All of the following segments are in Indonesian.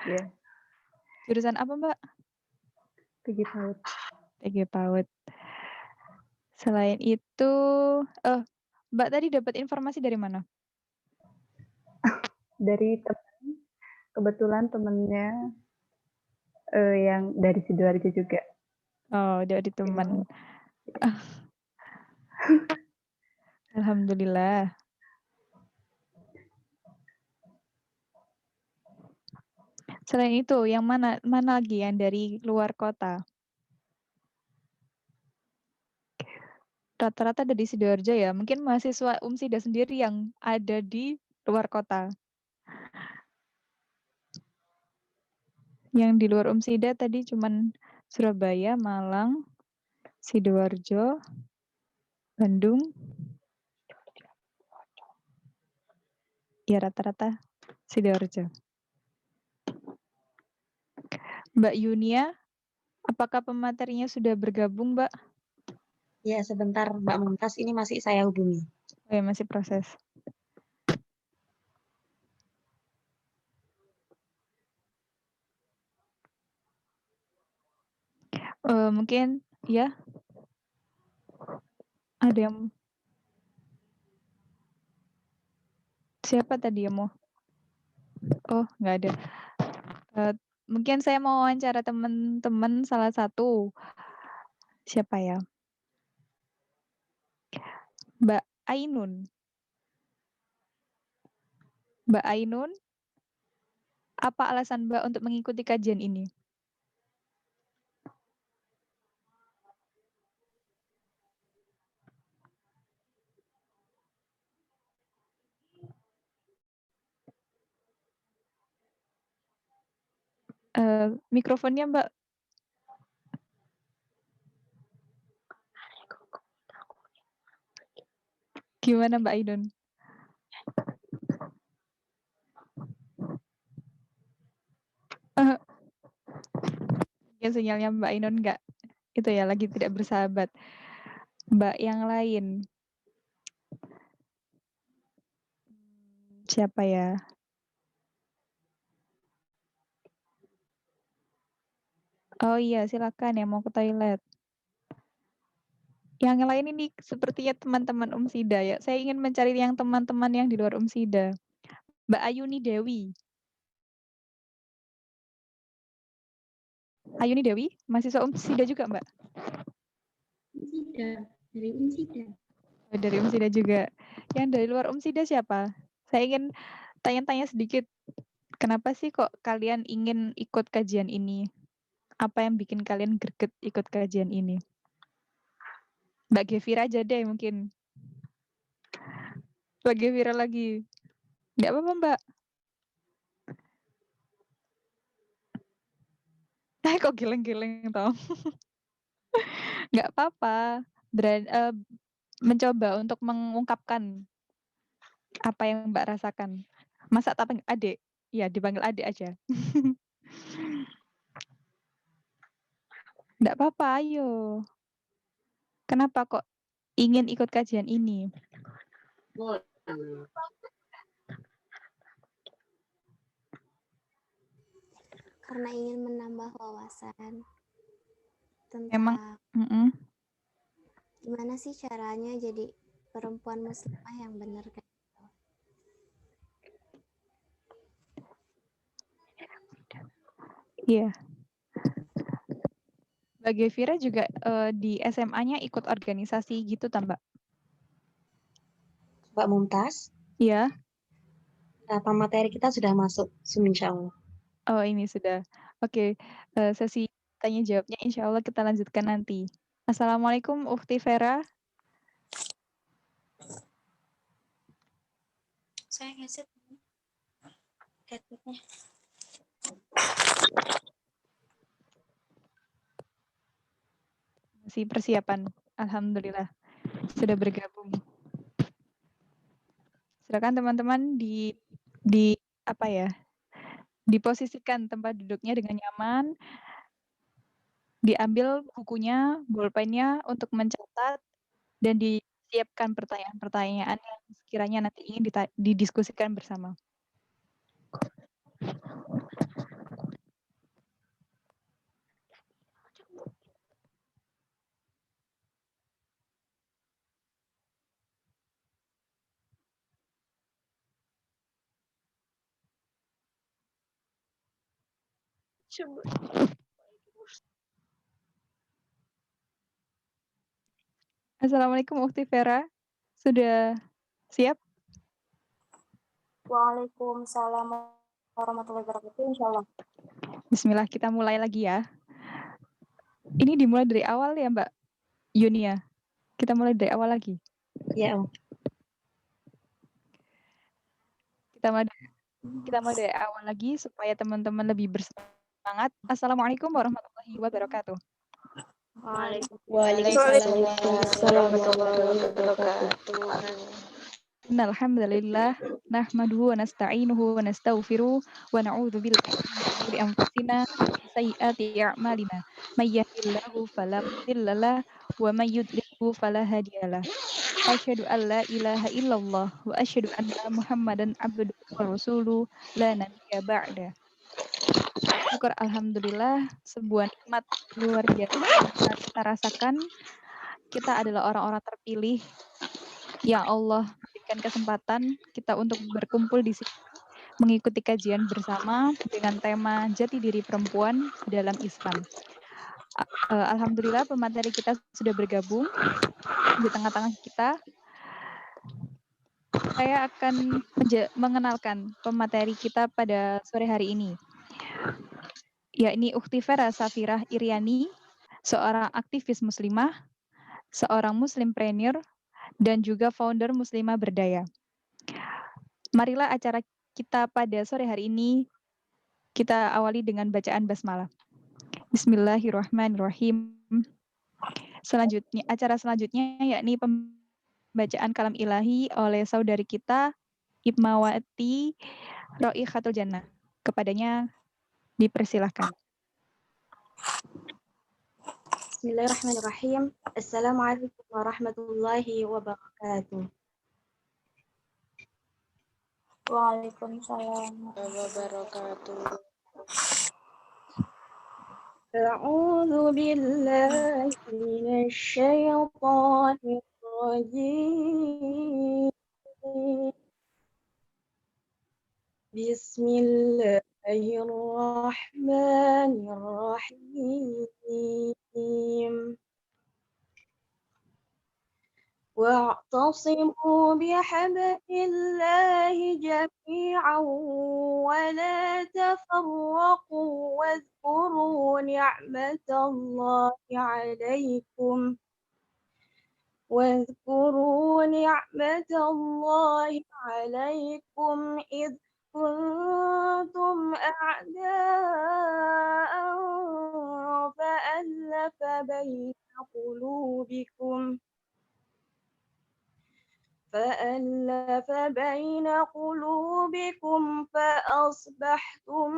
Iya. Jurusan apa, Mbak? PG PAUD. PG PAUD. Selain itu, Mbak tadi dapat informasi dari mana? Dari teman, kebetulan temennya yang dari Sidoarjo juga. Oh, dari teman. Alhamdulillah. Selain itu, yang mana lagi yang dari luar kota? Rata-rata dari Sidoarjo ya. Mungkin mahasiswa UMSIDA sendiri yang ada di luar kota. Yang di luar UMSIDA tadi cuman Surabaya, Malang, Sidoarjo, Bandung. Ya rata-rata Sidoarjo. Mbak Yunia, apakah pematerinya sudah bergabung, Mbak? Ya, sebentar Mbak Mumtaz, ini masih saya hubungi. Oh ya, masih proses. Mungkin ya. Ada yang siapa tadi yang mau? Oh, nggak ada. Mungkin saya mau wawancara teman-teman salah satu. Siapa ya? Mbak Ainun. Mbak Ainun, apa alasan Mbak untuk mengikuti kajian ini? Mikrofonnya Mbak. Gimana Mbak Ainun? Mungkin sinyalnya Mbak Ainun nggak itu ya, lagi tidak bersahabat. Mbak yang lain. Siapa ya? Oh iya, silakan ya mau ke toilet. Yang lain ini sepertinya teman-teman UMSIDA ya. Saya ingin mencari yang teman-teman yang di luar UMSIDA. Mbak Ayuni Dewi. Ayuni Dewi, mahasiswa UMSIDA juga, Mbak? UMSIDA, dari UMSIDA. Oh, dari UMSIDA juga. Yang dari luar UMSIDA siapa? Saya ingin tanya-tanya sedikit. Kenapa sih kok kalian ingin ikut kajian ini? Apa yang bikin kalian greget ikut kajian ini? Mbak Gevira aja deh mungkin. Mbak Gevira lagi. Nggak apa-apa, Mbak. Kok geleng-geleng tau. Nggak apa-apa. Mencoba untuk mengungkapkan apa yang Mbak rasakan. Masa tak panggil adik? Ya, dipanggil adik aja. Nggak apa-apa, ayo. Kenapa kok ingin ikut kajian ini? Karena ingin menambah wawasan tentang Memang, gimana sih caranya jadi perempuan muslimah yang benar kan? Iya. Mbak Gevira juga di SMA-nya ikut organisasi gitu, Mbak? Mbak Mumtaz, Iya. berapa materi kita sudah masuk, insya Allah. Oh, ini sudah. Oke, sesi tanya jawabnya insya Allah kita lanjutkan nanti. Assalamualaikum, Ukhti Vera. Saya ngeset headsetnya. Masih persiapan. Alhamdulillah sudah bergabung. Silakan teman-teman di apa ya? Diposisikan tempat duduknya dengan nyaman. Diambil bukunya, bolpennya untuk mencatat dan disiapkan pertanyaan-pertanyaan yang sekiranya nanti ingin didiskusikan bersama. Assalamualaikum Ukti Vera. Sudah siap? Waalaikumsalam warahmatullahi wabarakatuh. Insyaallah. Bismillah, kita mulai lagi ya. Ini dimulai dari awal ya Mbak Yunia. Kita mulai dari awal lagi. Ya, Om. Kita mulai dari awal lagi supaya teman-teman lebih bersemangat. Assalamualaikum warahmatullahi wabarakatuh. Waalaikumsalam warahmatullahi wabarakatuh. Innalhamdalillah nahmaduhu wa nasta'inuhu wa nastaghfiruh wa na'udzu billahi min shururi anfusina wa min sayyiati a'malina. May yahdihillahu fala mudilla lahu wa may yudlilhu fala hadiyalah. Asyhadu an la ilaha illallah wa asyhadu anna Muhammadan abduhu wa rasuluh la nabiyya ba'da. Syukur alhamdulillah, sebuah nikmat luar biasa yang kita rasakan. Kita adalah orang-orang terpilih yang Allah berikan kesempatan kita untuk berkumpul di sini mengikuti kajian bersama dengan tema Jati Diri Perempuan dalam Islam. Alhamdulillah pemateri kita sudah bergabung di tengah-tengah kita. Saya akan mengenalkan pemateri kita pada sore hari ini, yakni Ukti Vera Safirah Iriani, seorang aktivis muslimah, seorang muslimpreneur, dan juga founder Muslimah Berdaya. Marilah acara kita pada sore hari ini kita awali dengan bacaan basmalah. Bismillahirrahmanirrahim. Acara selanjutnya yakni pembacaan kalam ilahi oleh saudari kita Ibmawati Roihatul Jannah. Kepadanya dipersilahkan. Bismillahirrahmanirrahim. Assalamualaikum warahmatullahi wabarakatuh. Waalaikumsalam wabarakatuh. A'udzu billahi minasy syaithanir rajim. Bismillahirrahmanirrahim. واعتصموا بحبل الله جميعا ولا تفرقوا واذكروا نعمة الله عليكم إذ كنتم أعداء فألف بين قلوبكم فأصبحتم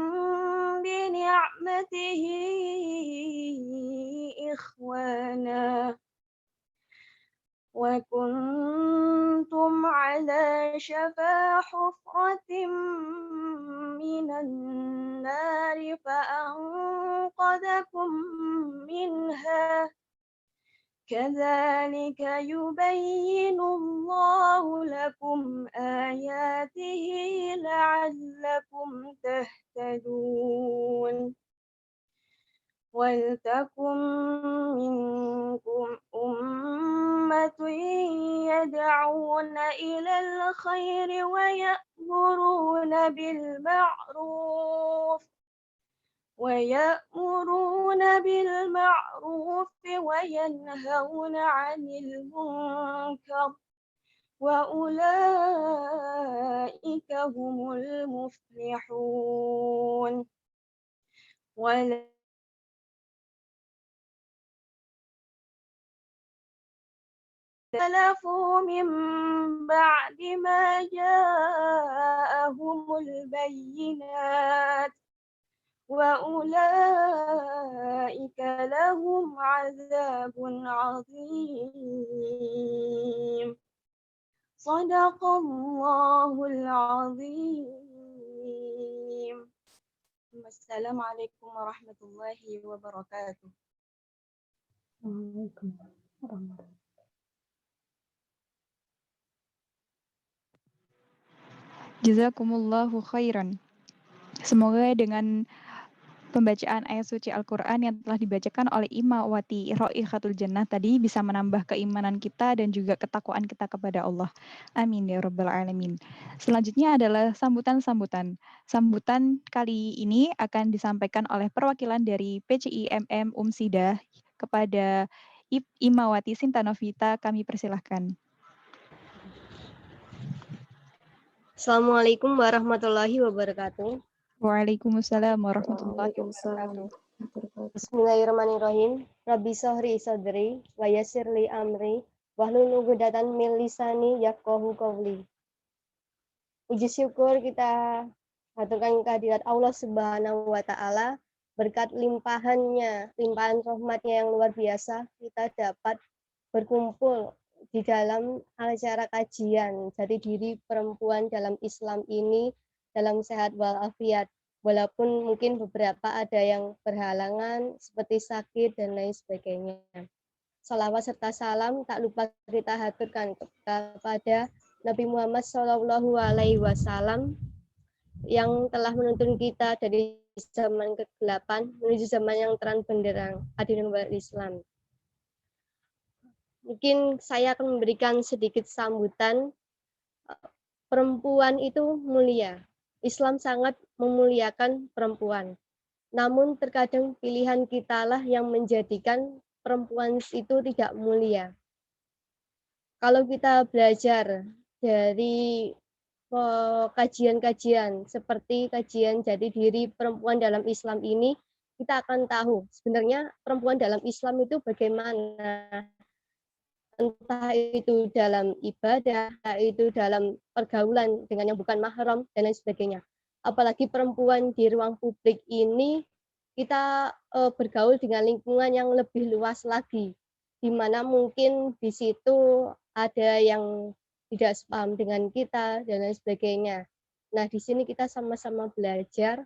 بنعمته إخوانا وكنتم على شفا حفرة من النار فأنقذكم منها كذلك يبين الله لكم آياته لعلكم تهتدون ولتكن منكم أمة يدعون إلى الخير ويأمرون بالمعروف وينهون عن المنكر وأولئك هم المفلحون اختلفوا من بعد ما جاءهم البينات وأولئك لهم عذاب عظيم صدق الله العظيم. السلام عليكم ورحمة الله وبركاته. Jazakumullahu khairan. Semoga dengan pembacaan ayat suci Al-Quran yang telah dibacakan oleh Imawati Ro'ihatul Jannah tadi bisa menambah keimanan kita dan juga ketakwaan kita kepada Allah. Amin ya Rabbal Alamin. Selanjutnya adalah sambutan-sambutan. Sambutan kali ini akan disampaikan oleh perwakilan dari PCIMM Umsidah kepada Imawati Sintanovita. Kami persilahkan. Assalamualaikum warahmatullahi wabarakatuh. Waalaikumsalam warahmatullahi wabarakatuh. Bismillahirrahmanirrahim. Rabbi sahri sadri wa yassir li amri wahlul 'uqdatam min lisani yafqahu qawli. Puji syukur kita haturkan kehadirat Allah Subhanahu wa taala, berkat limpahan rahmatnya yang luar biasa, kita dapat berkumpul di dalam acara kajian jati diri perempuan dalam Islam ini dalam sehat walafiat. Walaupun mungkin beberapa ada yang berhalangan seperti sakit dan lain sebagainya. Salawat serta salam tak lupa kita haturkan kepada Nabi Muhammad SAW yang telah menuntun kita dari zaman kegelapan menuju zaman yang terang benderang, hadirin wal Islam. Mungkin saya akan memberikan sedikit sambutan. Perempuan itu mulia. Islam sangat memuliakan perempuan. Namun terkadang pilihan kitalah yang menjadikan perempuan itu tidak mulia. Kalau kita belajar dari kajian-kajian seperti kajian jati diri perempuan dalam Islam ini, kita akan tahu sebenarnya perempuan dalam Islam itu bagaimana. Entah itu dalam ibadah, entah itu dalam pergaulan dengan yang bukan mahram, dan lain sebagainya. Apalagi perempuan di ruang publik ini, kita bergaul dengan lingkungan yang lebih luas lagi, di mana mungkin di situ ada yang tidak sepaham dengan kita, dan lain sebagainya. Nah, di sini kita sama-sama belajar,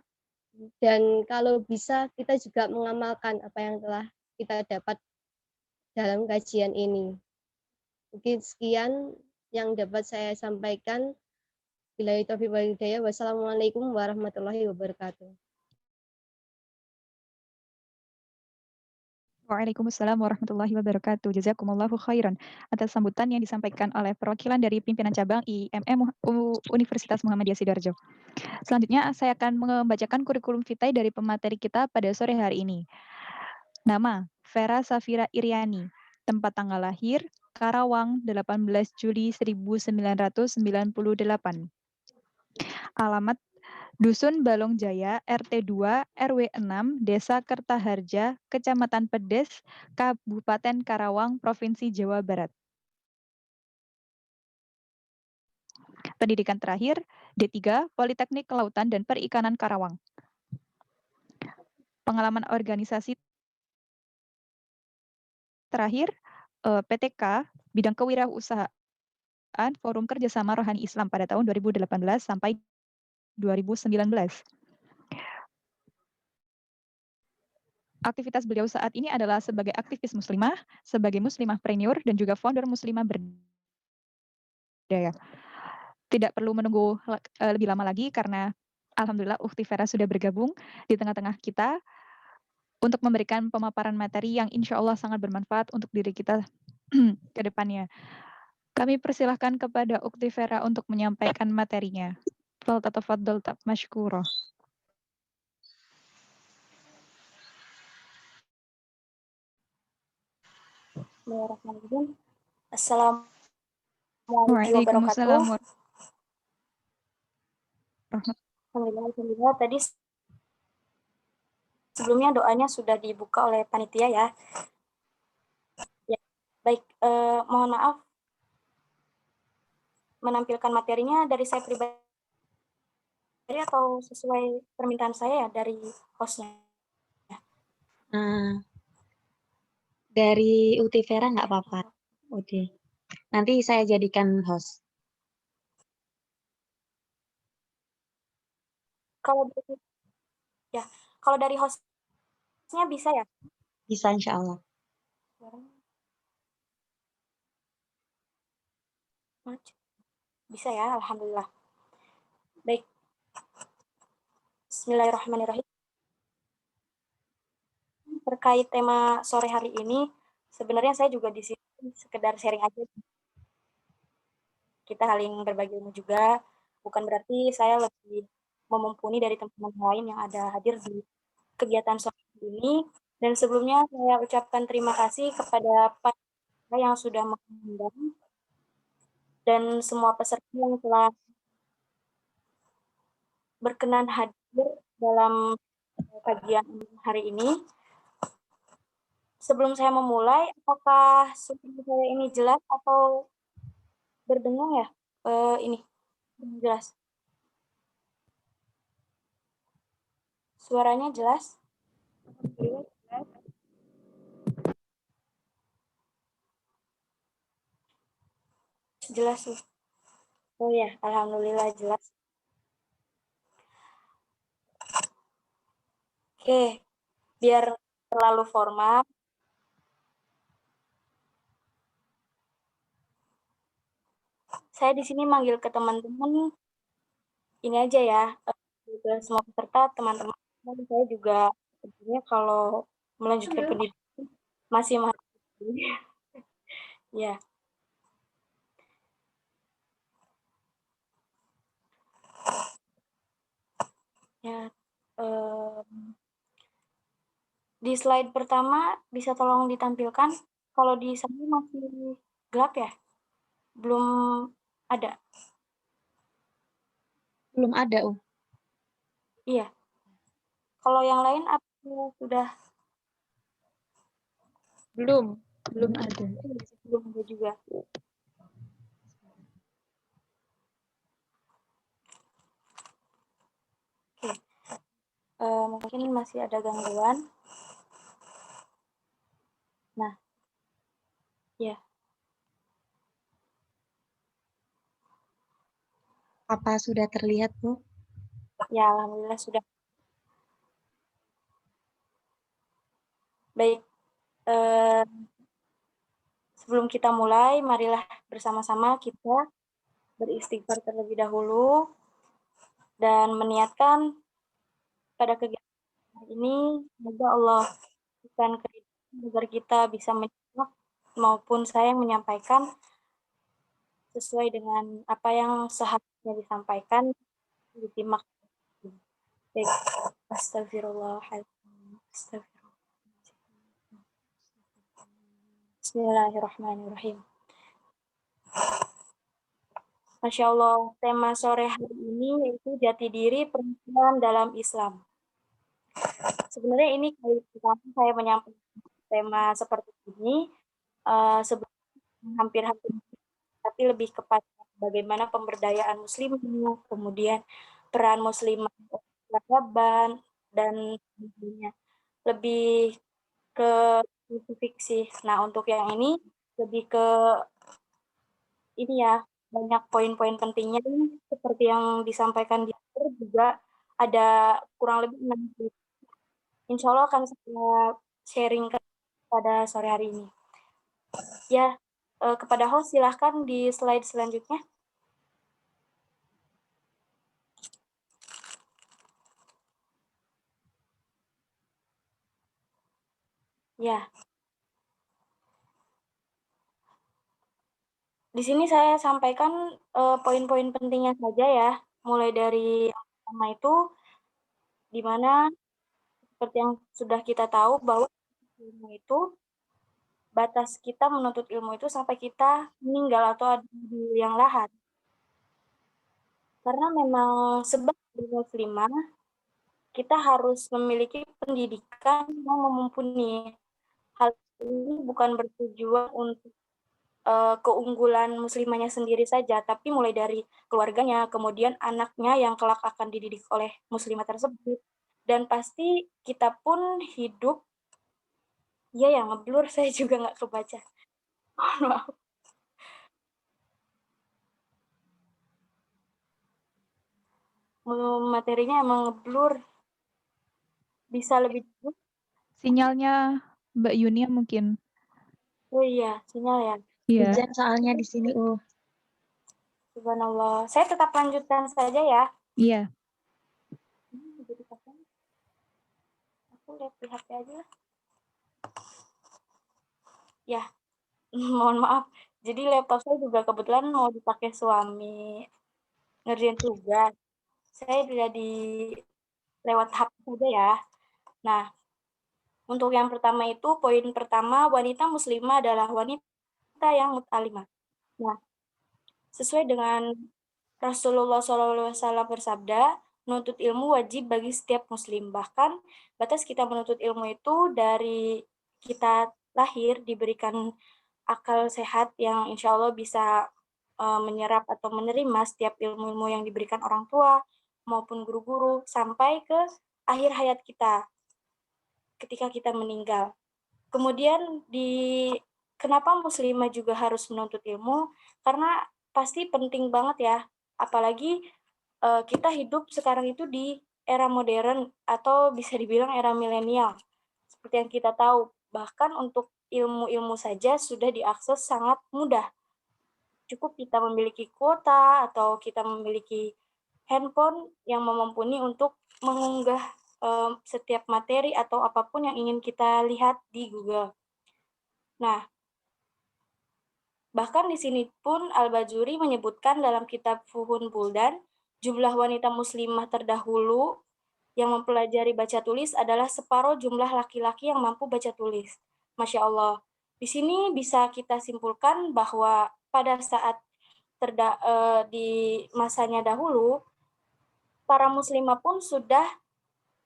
dan kalau bisa kita juga mengamalkan apa yang telah kita dapat dalam kajian ini. Mungkin sekian yang dapat saya sampaikan. Billahi taufiq wal hidayah. Wassalamualaikum warahmatullahi wabarakatuh. Waalaikumsalam warahmatullahi wabarakatuh. Jazakumullahu khairan atas sambutan yang disampaikan oleh perwakilan dari pimpinan cabang IMM Universitas Muhammadiyah Sidoarjo. Selanjutnya saya akan membacakan kurikulum vitae dari pemateri kita pada sore hari ini. Nama, Vera Safira Iriani. Tempat tanggal lahir, Karawang, 18 Juli 1998. Alamat, Dusun Balong Jaya, RT 2, RW 6, Desa Kertaharja, Kecamatan Pedes, Kabupaten Karawang, Provinsi Jawa Barat. Pendidikan terakhir, D3, Politeknik Kelautan dan Perikanan Karawang. Pengalaman organisasi terakhir, PTK, Bidang Kewirausahaan, Forum Kerjasama Rohani Islam pada tahun 2018 sampai 2019. Aktivitas beliau saat ini adalah sebagai aktivis muslimah, sebagai muslimah preneur, dan juga founder muslimah berdaya. Tidak perlu menunggu lebih lama lagi karena alhamdulillah Ukhti Vera sudah bergabung di tengah-tengah kita untuk memberikan pemaparan materi yang insya Allah sangat bermanfaat untuk diri kita ke depannya. Kami persilahkan kepada Ukhti Vera untuk menyampaikan materinya. Falyatafaddal mashkura. Bismillahirrahmanirrahim. Assalamualaikum Waalaikumsalam warahmatullahi wabarakatuh. Alhamdulillah, tadi sebelumnya doanya sudah dibuka oleh panitia ya. Ya, baik, mohon maaf menampilkan materinya dari saya pribadi atau sesuai permintaan saya ya dari hostnya. Dari Uti Vera nggak apa-apa. Oke. Nanti saya jadikan host. Kalau dari hostnya bisa ya? Bisa insya Allah. Bisa ya, alhamdulillah. Baik. Bismillahirrahmanirrahim. terkait tema sore hari ini, sebenarnya saya juga di sini sekedar sharing aja. Kita saling berbagi ilmu juga, bukan berarti saya lebih memumpuni dari teman-teman lain yang ada hadir di kegiatan sore ini. Dan sebelumnya saya ucapkan terima kasih kepada Pak yang sudah mengundang dan semua peserta yang telah berkenan hadir dalam kajian hari ini. Sebelum saya memulai, apakah suara saya ini jelas atau berdengung ya? Ini jelas. Suaranya jelas? Jelas sih. Oh ya, alhamdulillah jelas. Oke, biar terlalu formal. Saya di sini manggil ke teman-teman ini aja ya, semua peserta, teman-teman. Saya juga sebenarnya kalau melanjutkan pendidikan masih mahasiswa. Ya. Ya. Di slide pertama bisa tolong ditampilkan. Kalau di sana masih gelap ya? Belum ada. Belum ada, Iya. Kalau yang lain apa sudah? Belum ada. Belum ada juga. Oke. Mungkin masih ada gangguan. Nah, ya. Apa sudah terlihat, Bu? Ya, alhamdulillah sudah. Baik. Sebelum kita mulai, marilah bersama-sama kita beristighfar terlebih dahulu dan meniatkan pada kegiatan ini, semoga Allah berikan keridhaan agar kita bisa menyimak maupun saya yang menyampaikan sesuai dengan apa yang seharusnya disampaikan, disimak. Baik, astagfirullahaladzim. Bismillahirrahmanirrahim. Masya Allah, tema sore hari ini yaitu jati diri perempuan dalam Islam. Sebenarnya ini kali pertama saya menyampaikan tema seperti ini, sebelumnya hampir-hampir, tapi lebih kepada bagaimana pemberdayaan muslimah, kemudian peran muslimah peradaban, dan sebagainya. Lebih ke spesifik sih. Nah, untuk yang ini lebih ke ini ya, banyak poin-poin pentingnya ini seperti yang disampaikan di akhir juga ada kurang lebih 6 poin. Insya Allah akan saya sharing pada sore hari ini. Ya, kepada host silahkan di slide selanjutnya. Ya. Di sini saya sampaikan poin-poin pentingnya saja ya, mulai dari yang pertama itu, di mana seperti yang sudah kita tahu bahwa ilmu itu, batas kita menuntut ilmu itu sampai kita meninggal atau ada di liang lahat. Karena memang sebagai muslimah, kita harus memiliki pendidikan yang mumpuni. Hal ini bukan bertujuan untuk keunggulan muslimahnya sendiri saja, tapi mulai dari keluarganya, kemudian anaknya yang kelak akan dididik oleh muslimah tersebut. Dan pasti kita pun hidup, ya yang ngeblur saya juga nggak kebaca. Maaf. Materinya emang ngeblur. Bisa lebih dulu? Sinyalnya Mbak Yunia mungkin. Oh iya, sinyal ya. Iya. Hujan soalnya di sini, Subhanallah. Saya tetap lanjutkan saja ya. Iya. Jadi kapan? Aku lihat di HP aja lah. Ya, mohon maaf. Jadi laptop saya juga kebetulan mau dipakai suami ngerjain tugas. Saya jadi lewat HP saja ya. Nah, untuk yang pertama itu, poin pertama, wanita muslimah adalah wanita yang mut'alimah. Nah, sesuai dengan Rasulullah SAW bersabda, menuntut ilmu wajib bagi setiap muslim. Bahkan batas kita menuntut ilmu itu dari kita lahir diberikan akal sehat yang insya Allah bisa menyerap atau menerima setiap ilmu-ilmu yang diberikan orang tua maupun guru-guru sampai ke akhir hayat kita ketika kita meninggal. Kemudian kenapa muslimah juga harus menuntut ilmu? Karena pasti penting banget ya, apalagi kita hidup sekarang itu di era modern atau bisa dibilang era milenial. Seperti yang kita tahu, bahkan untuk ilmu-ilmu saja sudah diakses sangat mudah. Cukup kita memiliki kuota atau kita memiliki handphone yang mumpuni untuk mengunggah setiap materi atau apapun yang ingin kita lihat di Google. Nah, bahkan di sini pun Al-Bajuri menyebutkan dalam kitab Fuhun Buldan, jumlah wanita muslimah terdahulu yang mempelajari baca tulis adalah separuh jumlah laki-laki yang mampu baca tulis. Masya Allah. Di sini bisa kita simpulkan bahwa pada saat di masanya dahulu, para muslimah pun sudah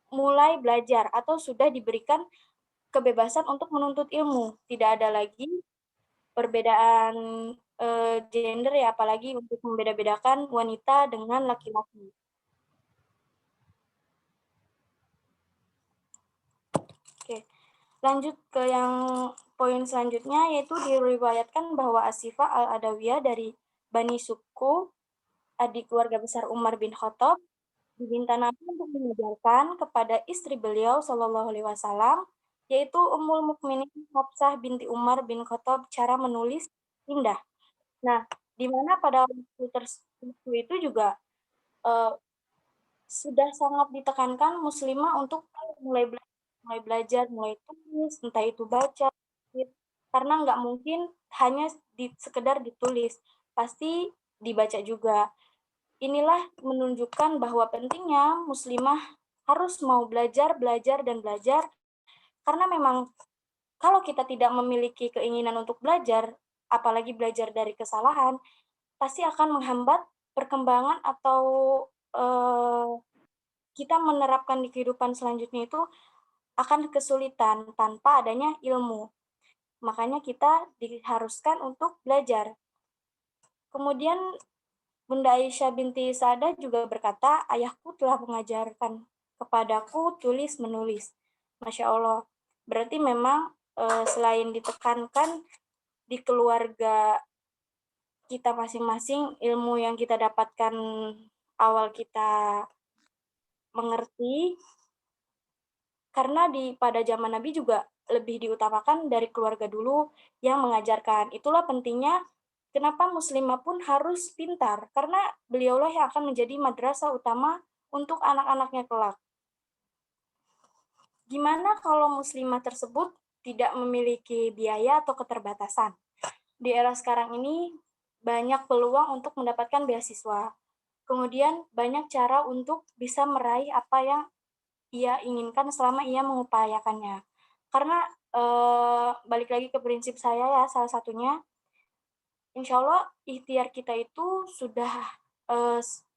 mulai belajar atau sudah diberikan kebebasan untuk menuntut ilmu. Tidak ada lagi perbedaan gender ya, apalagi untuk membeda-bedakan wanita dengan laki-laki. Oke, lanjut ke yang poin selanjutnya, yaitu diriwayatkan bahwa Asifah al-Adawiyah dari Bani Suku, adik keluarga besar Umar bin Khattab, diminta Nabi untuk mengajarkan kepada istri beliau Shallallahu Alaihi Wasallam, yaitu Ummul Mukminin Hafsah binti Umar bin Khattab, cara menulis indah. Nah, di mana pada waktu itu juga sudah sangat ditekankan muslimah untuk mulai belajar, mulai tulis, entah itu baca, karena nggak mungkin hanya sekedar ditulis, pasti dibaca juga. Inilah menunjukkan bahwa pentingnya muslimah harus mau belajar, karena memang kalau kita tidak memiliki keinginan untuk belajar, apalagi belajar dari kesalahan, pasti akan menghambat perkembangan atau kita menerapkan di kehidupan selanjutnya itu akan kesulitan tanpa adanya ilmu. Makanya kita diharuskan untuk belajar. Kemudian Bunda Aisyah binti Sa'dah juga berkata, ayahku telah mengajarkan kepadaku tulis-menulis. Masya Allah. Berarti memang selain ditekankan di keluarga kita masing-masing, ilmu yang kita dapatkan awal kita mengerti, karena pada zaman Nabi juga lebih diutamakan dari keluarga dulu yang mengajarkan. Itulah pentingnya kenapa muslimah pun harus pintar, karena beliaulah yang akan menjadi madrasah utama untuk anak-anaknya kelak. Gimana kalau muslimah tersebut tidak memiliki biaya atau keterbatasan? Di era sekarang ini banyak peluang untuk mendapatkan beasiswa. Kemudian banyak cara untuk bisa meraih apa yang ia inginkan selama ia mengupayakannya. Karena balik lagi ke prinsip saya ya, salah satunya, insya Allah ikhtiar kita itu sudah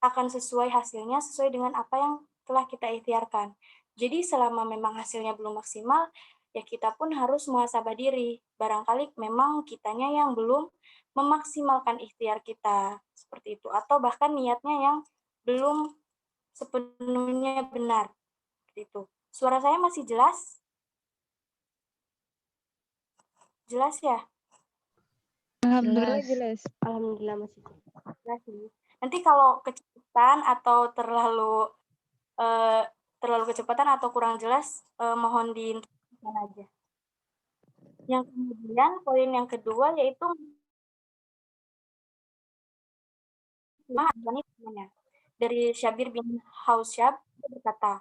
akan sesuai hasilnya, sesuai dengan apa yang telah kita ikhtiarkan. Jadi selama memang hasilnya belum maksimal, ya kita pun harus muhasabah diri. Barangkali memang kitanya yang belum memaksimalkan ikhtiar kita, seperti itu. Atau bahkan niatnya yang belum sepenuhnya benar. Seperti itu. Suara saya masih jelas? Jelas ya? Alhamdulillah jelas. Alhamdulillah masih. Jelas sih. Nanti kalau kecepatan atau terlalu kecepatan atau kurang jelas, mohon diinstruksikan aja. Yang kemudian poin yang kedua yaitu dari Syabir bin Hausyab berkata,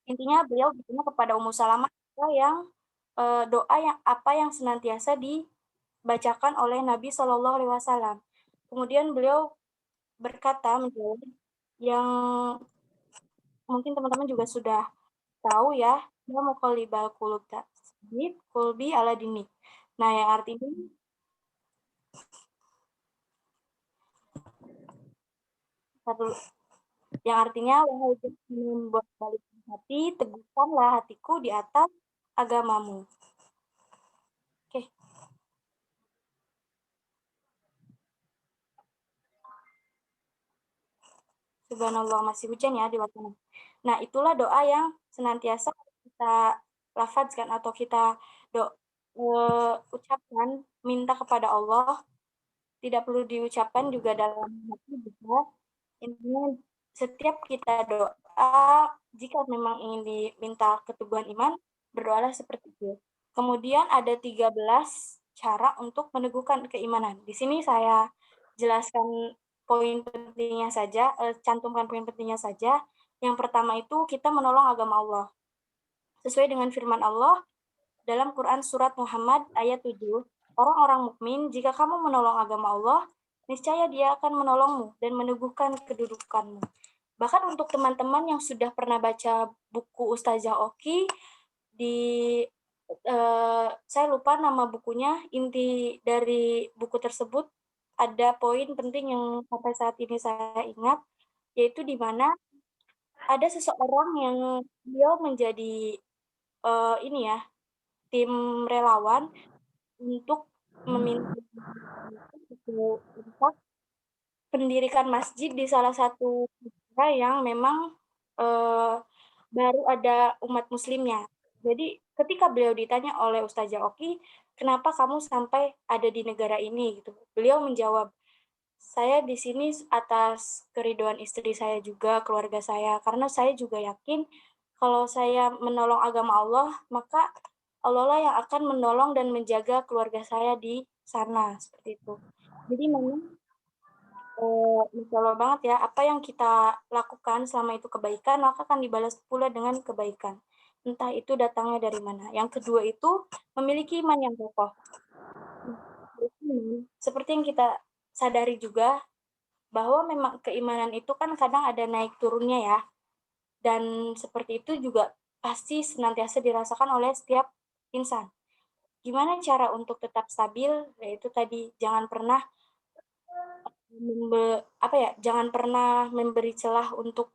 intinya beliau bertanya kepada Ummu Salamah yang doa yang apa yang senantiasa dibacakan oleh Nabi Shallallahu Alaihi Wasallam. Kemudian beliau berkata menjawab yang mungkin teman-teman juga sudah tahu ya, ya muqallibal qulub tsabbit qalbi ala dinik. Nah, yang artinya wahai membuat balik hati, teguhkanlah hatiku di atas agamamu. Oke. Subhanallah, masih hujan ya di luar sana. Nah, itulah doa yang senantiasa kita lafazkan atau kita ucapkan, minta kepada Allah. Tidak perlu diucapkan juga dalam hati bisa. Intinya setiap kita doa, jika memang ingin diminta keteguhan iman, berdoalah seperti itu. Kemudian ada 13 cara untuk meneguhkan keimanan. Di sini saya jelaskan poin pentingnya saja, cantumkan poin pentingnya saja. Yang pertama itu kita menolong agama Allah. Sesuai dengan firman Allah dalam Quran Surat Muhammad ayat 7, orang-orang mukmin, jika kamu menolong agama Allah, niscaya dia akan menolongmu dan meneguhkan kedudukanmu. Bahkan untuk teman-teman yang sudah pernah baca buku Ustazah Oki, saya lupa nama bukunya, inti dari buku tersebut ada poin penting yang sampai saat ini saya ingat, yaitu di mana ada seseorang yang beliau menjadi tim relawan untuk meminta pendirikan masjid di salah satu negara yang memang baru ada umat muslimnya. Jadi ketika beliau ditanya oleh Ustazah Oki, kenapa kamu sampai ada di negara ini gitu. Beliau menjawab, saya di sini atas keridhaan istri saya juga, keluarga saya, karena saya juga yakin kalau saya menolong agama Allah, maka Allah lah yang akan menolong dan menjaga keluarga saya di sana, seperti itu. Jadi memang Masya Allah banget ya, apa yang kita lakukan selama itu kebaikan, maka akan dibalas pula dengan kebaikan. Entah itu datangnya dari mana. Yang kedua itu, memiliki iman yang kokoh. Seperti yang kita sadari juga, bahwa memang keimanan itu kan kadang ada naik turunnya ya. Dan seperti itu juga pasti senantiasa dirasakan oleh setiap insan. Gimana cara untuk tetap stabil? Yaitu tadi, jangan pernah jangan pernah memberi celah untuk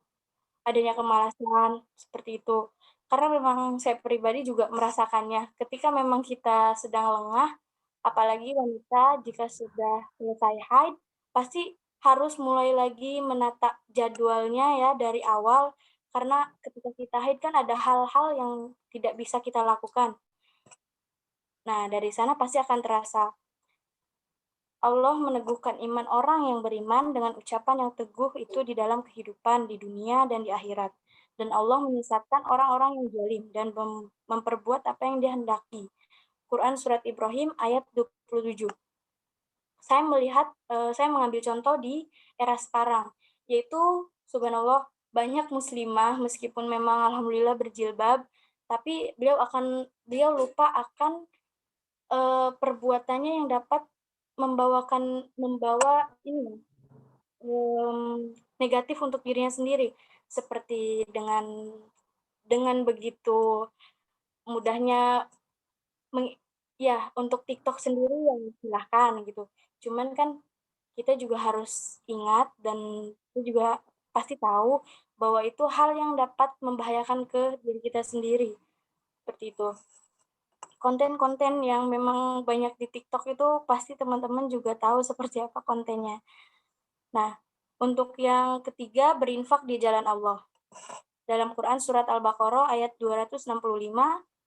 adanya kemalasan seperti itu. Karena memang saya pribadi juga merasakannya. Ketika memang kita sedang lengah, apalagi wanita jika sudah selesai haid, pasti harus mulai lagi menata jadwalnya ya dari awal. Karena ketika kita haid kan ada hal-hal yang tidak bisa kita lakukan. Nah, dari sana pasti akan terasa Allah meneguhkan iman orang yang beriman dengan ucapan yang teguh itu di dalam kehidupan di dunia dan di akhirat. Dan Allah menyesatkan orang-orang yang zalim dan memperbuat apa yang dihendaki. Quran Surat Ibrahim ayat 27. Saya mengambil contoh di era sekarang, yaitu subhanallah banyak muslimah meskipun memang alhamdulillah berjilbab, tapi beliau lupa akan perbuatannya yang dapat membawa negatif untuk dirinya sendiri, seperti dengan begitu mudahnya untuk TikTok sendiri yang silahkan gitu. Cuman kan kita juga harus ingat dan kita juga pasti tahu bahwa itu hal yang dapat membahayakan ke diri kita sendiri. Seperti itu. Konten-konten yang memang banyak di TikTok itu pasti teman-teman juga tahu seperti apa kontennya. Nah, untuk yang ketiga, berinfak di jalan Allah. Dalam Quran Surat Al-Baqarah ayat 265,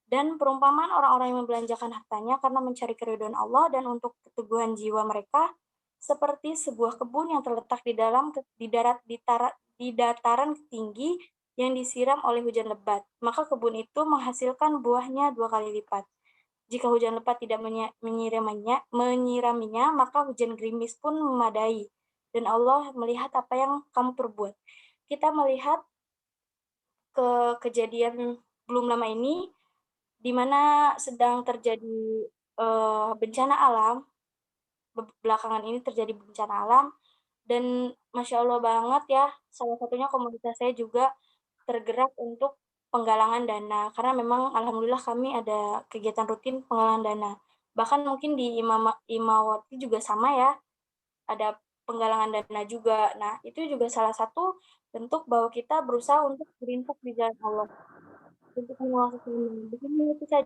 dan perumpamaan orang-orang yang membelanjakan hartanya karena mencari keridhaan Allah dan untuk keteguhan jiwa mereka, seperti sebuah kebun yang terletak di dataran tinggi yang disiram oleh hujan lebat. Maka kebun itu menghasilkan buahnya 2 kali lipat. Jika hujan lebat tidak menyiraminya, maka hujan gerimis pun memadai. Dan Allah melihat apa yang kamu perbuat. Kita melihat ke kejadian belum lama ini, di mana sedang terjadi bencana alam, belakangan ini terjadi bencana alam, dan Masya Allah banget ya, salah satunya komunitas saya juga tergerak untuk penggalangan dana, karena memang alhamdulillah kami ada kegiatan rutin penggalangan dana. Bahkan mungkin di Imawati juga sama ya, ada penggalangan dana juga. Nah, itu juga salah satu bentuk bahwa kita berusaha untuk berinfak di jalan Allah, untuk menolong sesama. Begini itu saja.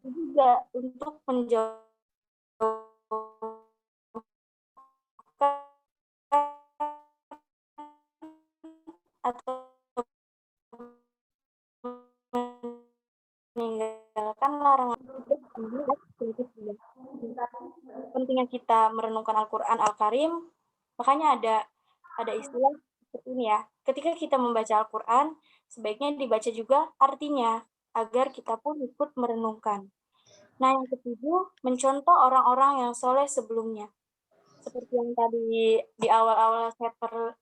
Juga untuk menjauhkan atau meninggalkan larangan pentingnya kita merenungkan Al-Quran Al-Karim, makanya ada istilah seperti ini ya. Ketika kita membaca Al-Quran, sebaiknya dibaca juga artinya, agar kita pun ikut merenungkan. Nah, yang ketujuh, mencontoh orang-orang yang soleh sebelumnya. Seperti yang tadi di awal-awal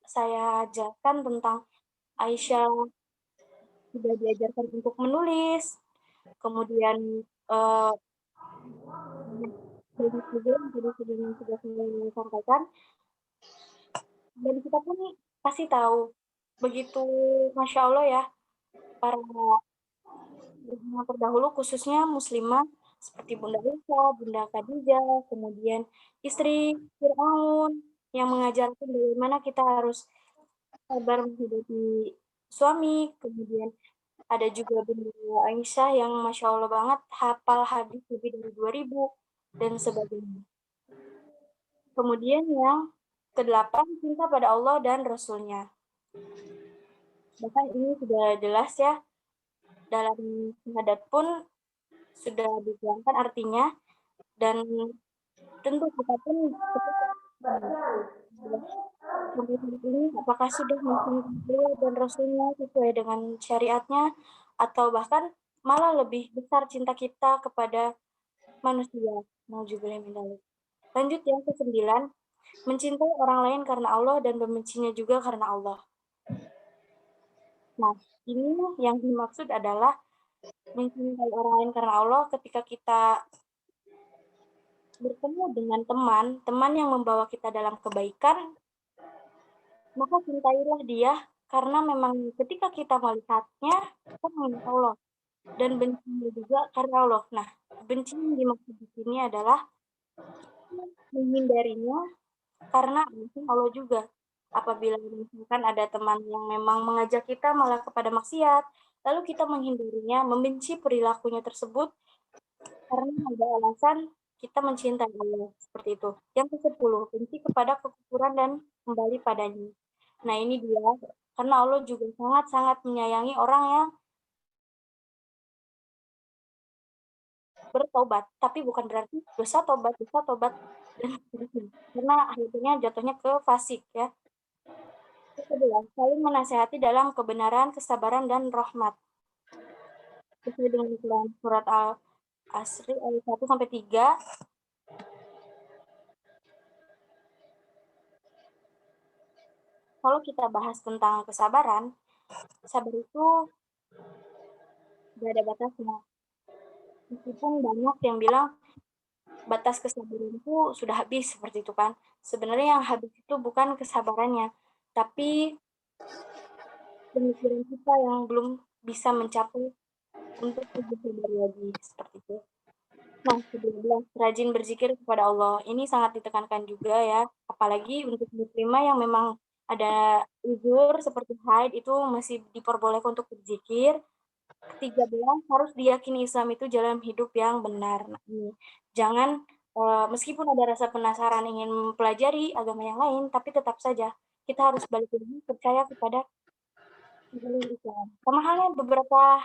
saya ajarkan tentang Aisyah sudah diajarkan untuk menulis, kemudian banyak juga yang tadi sudah saya sampaikan, dan kita pun pasti tahu, begitu Masya Allah ya, para terdahulu khususnya muslimah seperti Bunda Aisyah, Bunda Khadijah, kemudian istri Fir'aun yang mengajarkan bagaimana kita harus sabar menghadapi suami, kemudian ada juga Bunda Aisyah yang Masya Allah banget hafal hadis lebih dari 2000 dan sebagainya. Kemudian yang kedelapan, cinta pada Allah dan Rasul-Nya. Bahkan ini sudah jelas ya, dalam syahadat pun sudah diterangkan artinya, dan tentu kita pun sampai saat ini apakah sudah mencintai Allah dan Rasul-Nya sesuai dengan syariatnya, atau bahkan malah lebih besar cinta kita kepada manusia. Nauzubillah min dzalik. Lanjut yang ke-9, mencintai orang lain karena Allah dan membencinya juga karena Allah. Nah, ini yang dimaksud adalah mencintai orang lain karena Allah ketika kita bertemu dengan teman yang membawa kita dalam kebaikan, maka cintailah dia karena memang ketika kita melihatnya, kita mengingat Allah. Dan bencinya juga karena Allah. Nah, benci yang dimaksud di sini adalah menghindarinya karena Allah juga. Apabila misalkan ada teman yang memang mengajak kita malah kepada maksiat, lalu kita menghindarinya, membenci perilakunya tersebut karena ada alasan kita mencintai Allah, seperti itu. Yang ke-10, benci kepada kekufuran dan kembali padanya. Nah, ini dia, karena Allah juga sangat-sangat menyayangi orang yang bertobat, tapi bukan berarti dosa tobat, dan karena akhirnya jatuhnya ke fasik ya. Ke-11, saling menasehati dalam kebenaran, kesabaran, dan rahmat. Sesuai dengan Quran surat Al-Asri ayat 1-3. Kalau kita bahas tentang kesabaran, sabar itu gak ada batasnya. Meskipun banyak yang bilang batas kesabaran itu sudah habis, seperti itu kan. Sebenarnya yang habis itu bukan kesabarannya, tapi pemikiran kita yang belum bisa mencapai untuk lebih sabar lagi, seperti itu. Nah, 11, rajin berzikir kepada Allah. Ini sangat ditekankan juga ya, apalagi untuk muslimah yang memang ada uzur seperti haid, itu masih diperbolehkan untuk berzikir. 13, harus diyakini Islam itu jalan hidup yang benar. Nah, ini jangan meskipun ada rasa penasaran ingin mempelajari agama yang lain, tapi tetap saja kita harus balik lagi percaya kepada jalan Islam. Sama halnya beberapa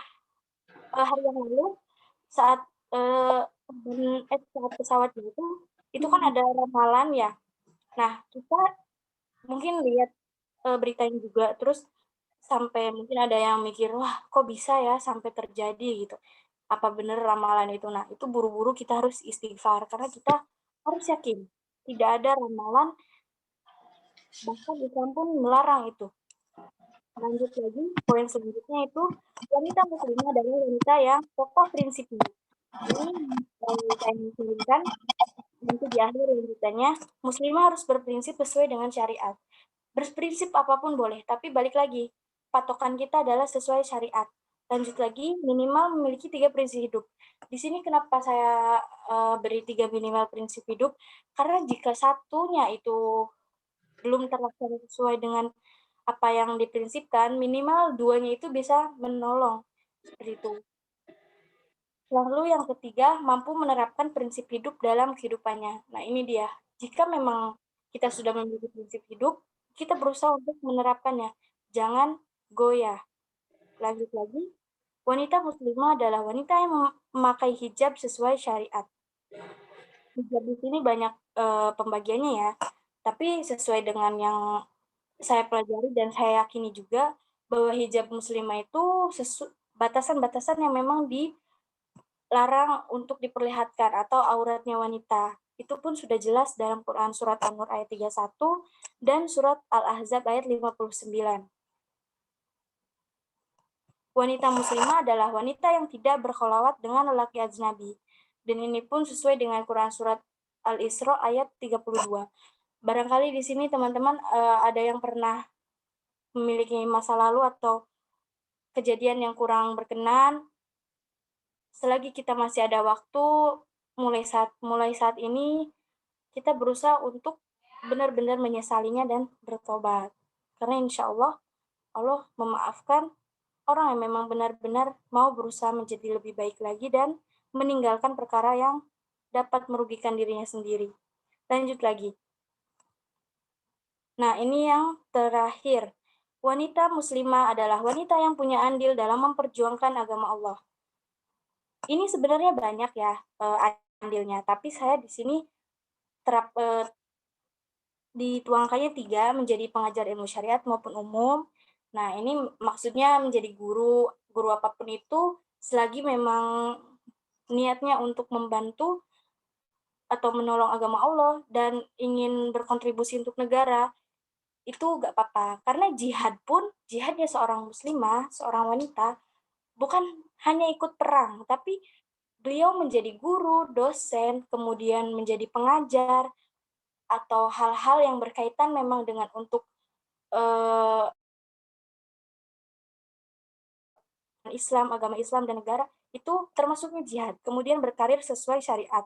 hari yang lalu saat saat pesawat itu kan ada ramalan ya. Nah, kita mungkin lihat beritanya juga, terus sampai mungkin ada yang mikir, wah kok bisa ya sampai terjadi gitu. Apa benar ramalan itu? Nah, itu buru-buru kita harus istighfar, karena kita harus yakin tidak ada ramalan, bahkan Islam pun melarang itu. Lanjut lagi, poin selanjutnya itu, wanita muslimah adalah wanita yang kokoh prinsipnya. Ini saya menginginkan nanti di akhir lanjutannya, muslimah harus berprinsip sesuai dengan syariat. Berprinsip apapun boleh, tapi balik lagi, patokan kita adalah sesuai syariat. Lanjut lagi, minimal memiliki 3 prinsip hidup. Di sini kenapa saya beri 3 minimal prinsip hidup? Karena jika satunya itu belum terlaksana sesuai dengan apa yang diprinsipkan, minimal 2-nya itu bisa menolong. Seperti itu. Lalu yang ketiga, mampu menerapkan prinsip hidup dalam kehidupannya. Nah, ini dia. Jika memang kita sudah memiliki prinsip hidup, kita berusaha untuk menerapkannya. Jangan goyah. Lanjut lagi, wanita muslimah adalah wanita yang memakai hijab sesuai syariat. Hijab di sini banyak pembagiannya ya, tapi sesuai dengan yang saya pelajari dan saya yakini juga bahwa hijab muslimah itu batasan-batasan yang memang dilarang untuk diperlihatkan atau auratnya wanita. Itu pun sudah jelas dalam Quran surat An-Nur ayat 31 dan surat Al-Ahzab ayat 59. Wanita muslimah adalah wanita yang tidak berkholawat dengan lelaki ajnabi. Dan ini pun sesuai dengan Quran surat Al-Isra ayat 32. Barangkali di sini teman-teman ada yang pernah memiliki masa lalu atau kejadian yang kurang berkenan. Selagi kita masih ada waktu, mulai saat ini kita berusaha untuk benar-benar menyesalinya dan bertobat. Karena insya Allah, Allah memaafkan orang yang memang benar-benar mau berusaha menjadi lebih baik lagi dan meninggalkan perkara yang dapat merugikan dirinya sendiri. Lanjut lagi. Nah, ini yang terakhir. Wanita muslimah adalah wanita yang punya andil dalam memperjuangkan agama Allah. Ini sebenarnya banyak ya andilnya, tapi saya di sini dituangkannya 3, menjadi pengajar ilmu syariat maupun umum. Nah, ini maksudnya menjadi guru apapun itu, selagi memang niatnya untuk membantu atau menolong agama Allah dan ingin berkontribusi untuk negara, itu nggak apa-apa. Karena jihadnya seorang muslimah, seorang wanita, bukan hanya ikut perang, tapi beliau menjadi guru, dosen, kemudian menjadi pengajar, atau hal-hal yang berkaitan memang dengan untuk Islam, agama Islam dan negara, itu termasuknya jihad. Kemudian berkarir sesuai syariat,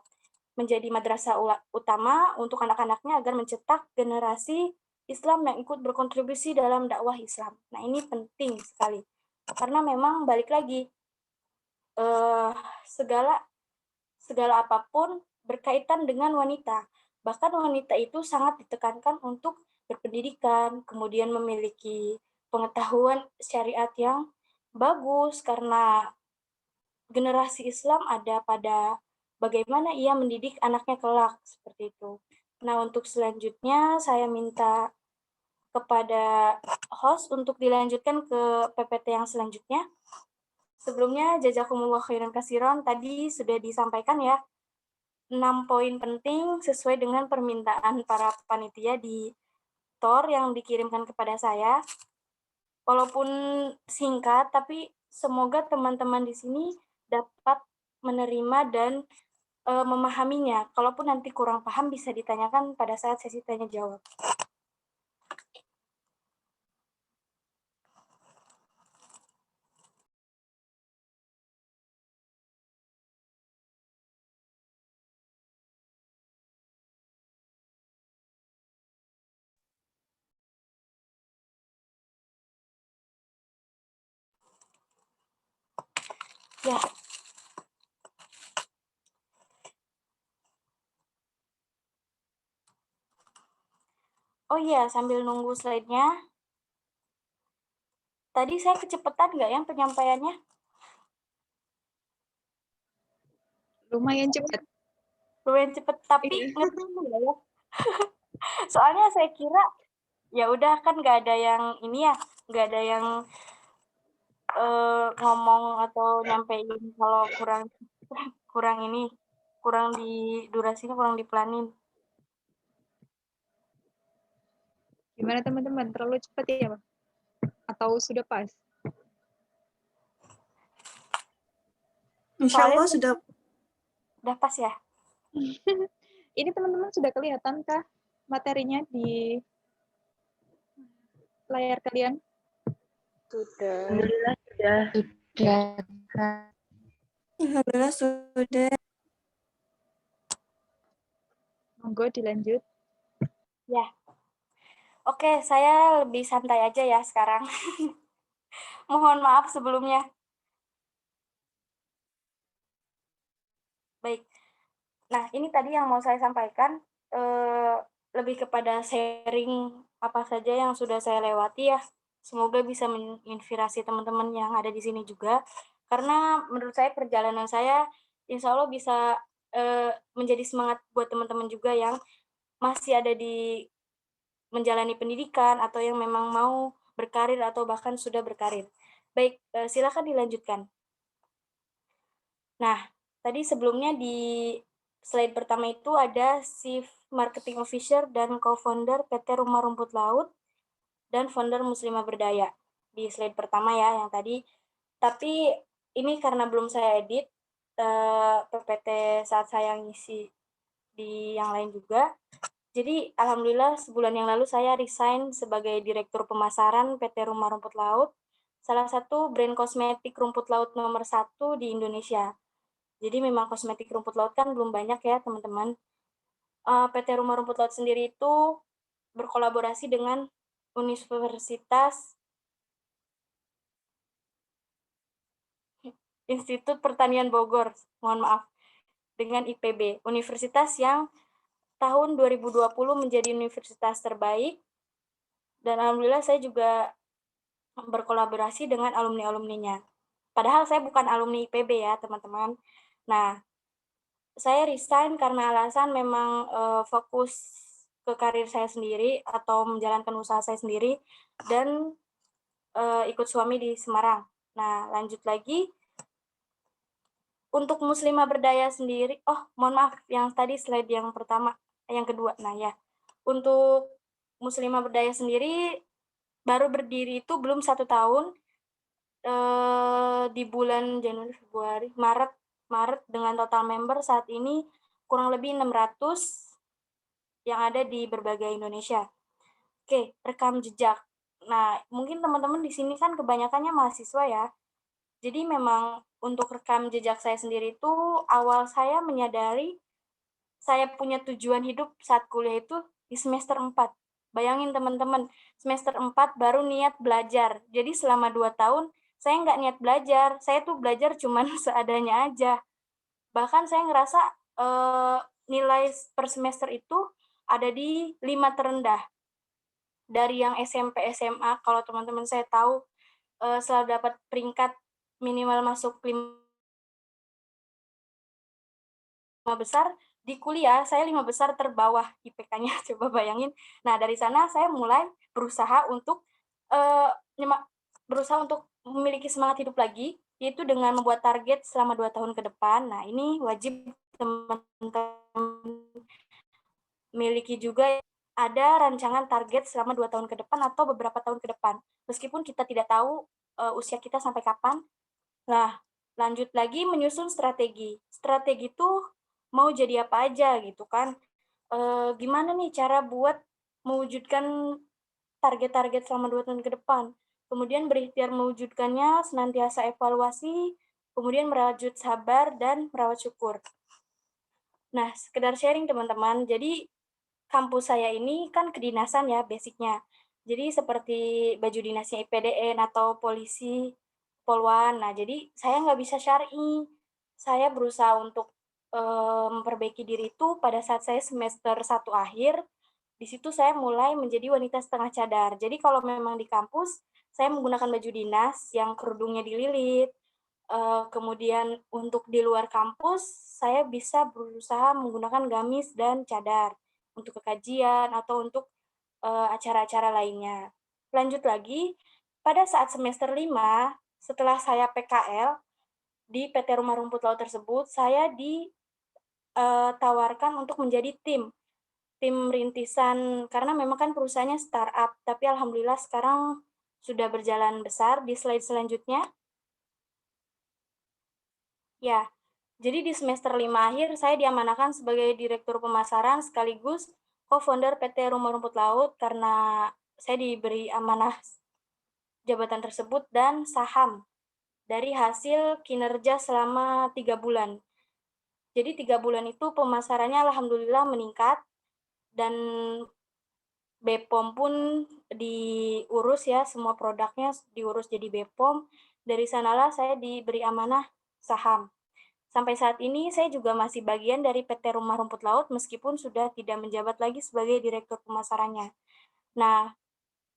menjadi madrasah utama untuk anak-anaknya agar mencetak generasi Islam yang ikut berkontribusi dalam dakwah Islam. Nah, ini penting sekali. Karena memang balik lagi, segala apapun berkaitan dengan wanita. Bahkan wanita itu sangat ditekankan untuk berpendidikan, kemudian memiliki pengetahuan syariat yang bagus, karena generasi Islam ada pada bagaimana ia mendidik anaknya kelak, seperti itu. Nah, untuk selanjutnya saya minta kepada host untuk dilanjutkan ke PPT yang selanjutnya. Sebelumnya, jazakumullah khairan katsiran, tadi sudah disampaikan ya, 6 poin penting sesuai dengan permintaan para panitia di TOR yang dikirimkan kepada saya. Walaupun singkat, tapi semoga teman-teman di sini dapat menerima dan memahaminya. Kalaupun nanti kurang paham, bisa ditanyakan pada saat sesi tanya jawab. Ya. Oh iya, sambil nunggu slide-nya. Tadi saya kecepatan nggak ya penyampaiannya? Lumayan cepat. lumayan cepet, tapi Iya. ngerti nggak ya? Soalnya saya kira ya udah kan nggak ada yang ini ya, nggak ada yang ngomong atau nyampein kalau kurang ini, kurang di durasinya, kurang dipelanin. Gimana teman-teman? Terlalu cepat ya, Pak? Atau sudah pas? Insya Allah sudah. Udah pas ya? Ini teman-teman sudah kelihatan kah materinya di layar kalian? Alhamdulillah sudah. Alhamdulillah sudah. Monggo dilanjut. Ya. Oke, saya lebih santai aja ya sekarang. Mohon maaf sebelumnya. Baik. Nah, ini tadi yang mau saya sampaikan, lebih kepada sharing apa saja yang sudah saya lewati ya. Semoga bisa menginspirasi teman-teman yang ada di sini juga. Karena menurut saya perjalanan saya insya Allah bisa menjadi semangat buat teman-teman juga yang masih ada di menjalani pendidikan atau yang memang mau berkarir atau bahkan sudah berkarir. Baik, silakan dilanjutkan. Nah, tadi sebelumnya di slide pertama itu ada Chief Marketing Officer dan Co-founder PT Rumah Rumput Laut dan founder Muslimah Berdaya. Di slide pertama ya yang tadi. Tapi ini karena belum saya edit PPT saat saya ngisi di yang lain juga. Jadi alhamdulillah sebulan yang lalu saya resign sebagai Direktur Pemasaran PT Rumah Rumput Laut, salah satu brand kosmetik rumput laut nomor 1 di Indonesia. Jadi memang kosmetik rumput laut kan belum banyak ya teman-teman. PT Rumah Rumput Laut sendiri itu berkolaborasi dengan Universitas Institut Pertanian Bogor, mohon maaf, dengan IPB, universitas yang tahun 2020 menjadi universitas terbaik, dan alhamdulillah saya juga berkolaborasi dengan alumni-alumninya. Padahal saya bukan alumni IPB ya teman-teman. Nah, saya resign karena alasan memang fokus ke karir saya sendiri atau menjalankan usaha saya sendiri dan ikut suami di Semarang. Nah, lanjut lagi. Untuk Muslimah Berdaya sendiri, mohon maaf, yang tadi slide yang pertama, yang kedua. Nah ya, untuk Muslimah Berdaya sendiri baru berdiri itu belum 1 tahun, di bulan Januari, Februari, Maret dengan total member saat ini kurang lebih 600 yang ada di berbagai Indonesia. Oke, rekam jejak. Nah, mungkin teman-teman di sini kan kebanyakannya mahasiswa ya. Jadi memang untuk rekam jejak saya sendiri itu awal saya menyadari saya punya tujuan hidup saat kuliah itu di semester 4. Bayangin teman-teman, semester 4 baru niat belajar. Jadi selama 2 tahun saya nggak niat belajar, saya tuh belajar cuman seadanya aja. Bahkan saya ngerasa nilai per semester itu ada di 5 terendah. Dari yang SMP, SMA, kalau teman-teman saya tahu selalu dapat peringkat minimal masuk 5 besar, di kuliah saya 5 besar terbawah IPK-nya, coba bayangin. Nah, dari sana saya mulai berusaha untuk memiliki semangat hidup lagi, yaitu dengan membuat target selama 2 tahun ke depan. Nah, ini wajib teman-teman miliki juga, ada rancangan target selama 2 tahun ke depan atau beberapa tahun ke depan. Meskipun kita tidak tahu usia kita sampai kapan. Nah, lanjut lagi menyusun strategi. Strategi itu mau jadi apa aja gitu kan. Gimana nih cara buat mewujudkan target-target selama 2 tahun ke depan. Kemudian berikhtiar mewujudkannya, senantiasa evaluasi, kemudian merajut sabar dan merawat syukur. Nah, sekedar sharing teman-teman, jadi kampus saya ini kan kedinasan ya basicnya. Jadi seperti baju dinasnya IPDN atau polisi, polwan. Nah, jadi saya nggak bisa syar'i. Saya berusaha untuk memperbaiki diri itu pada saat saya semester 1 akhir. Di situ saya mulai menjadi wanita setengah cadar. Jadi kalau memang di kampus, saya menggunakan baju dinas yang kerudungnya dililit, kemudian untuk di luar kampus, saya bisa berusaha menggunakan gamis dan cadar untuk kajian atau untuk acara-acara lainnya. Lanjut lagi, pada saat semester 5, setelah saya PKL di PT Rumah Rumput Laut tersebut, saya ditawarkan untuk menjadi tim rintisan, karena memang kan perusahaannya startup, tapi alhamdulillah sekarang sudah berjalan besar. Di slide selanjutnya. Ya, jadi di semester 5 akhir saya diamanahkan sebagai direktur pemasaran sekaligus co-founder PT Rumah Rumput Laut karena saya diberi amanah jabatan tersebut dan saham dari hasil kinerja selama 3 bulan. Jadi 3 bulan itu pemasarannya alhamdulillah meningkat dan BPOM pun diurus ya, semua produknya diurus jadi BPOM. Dari sanalah saya diberi amanah saham. Sampai saat ini saya juga masih bagian dari PT Rumah Rumput Laut meskipun sudah tidak menjabat lagi sebagai direktur pemasarannya. Nah,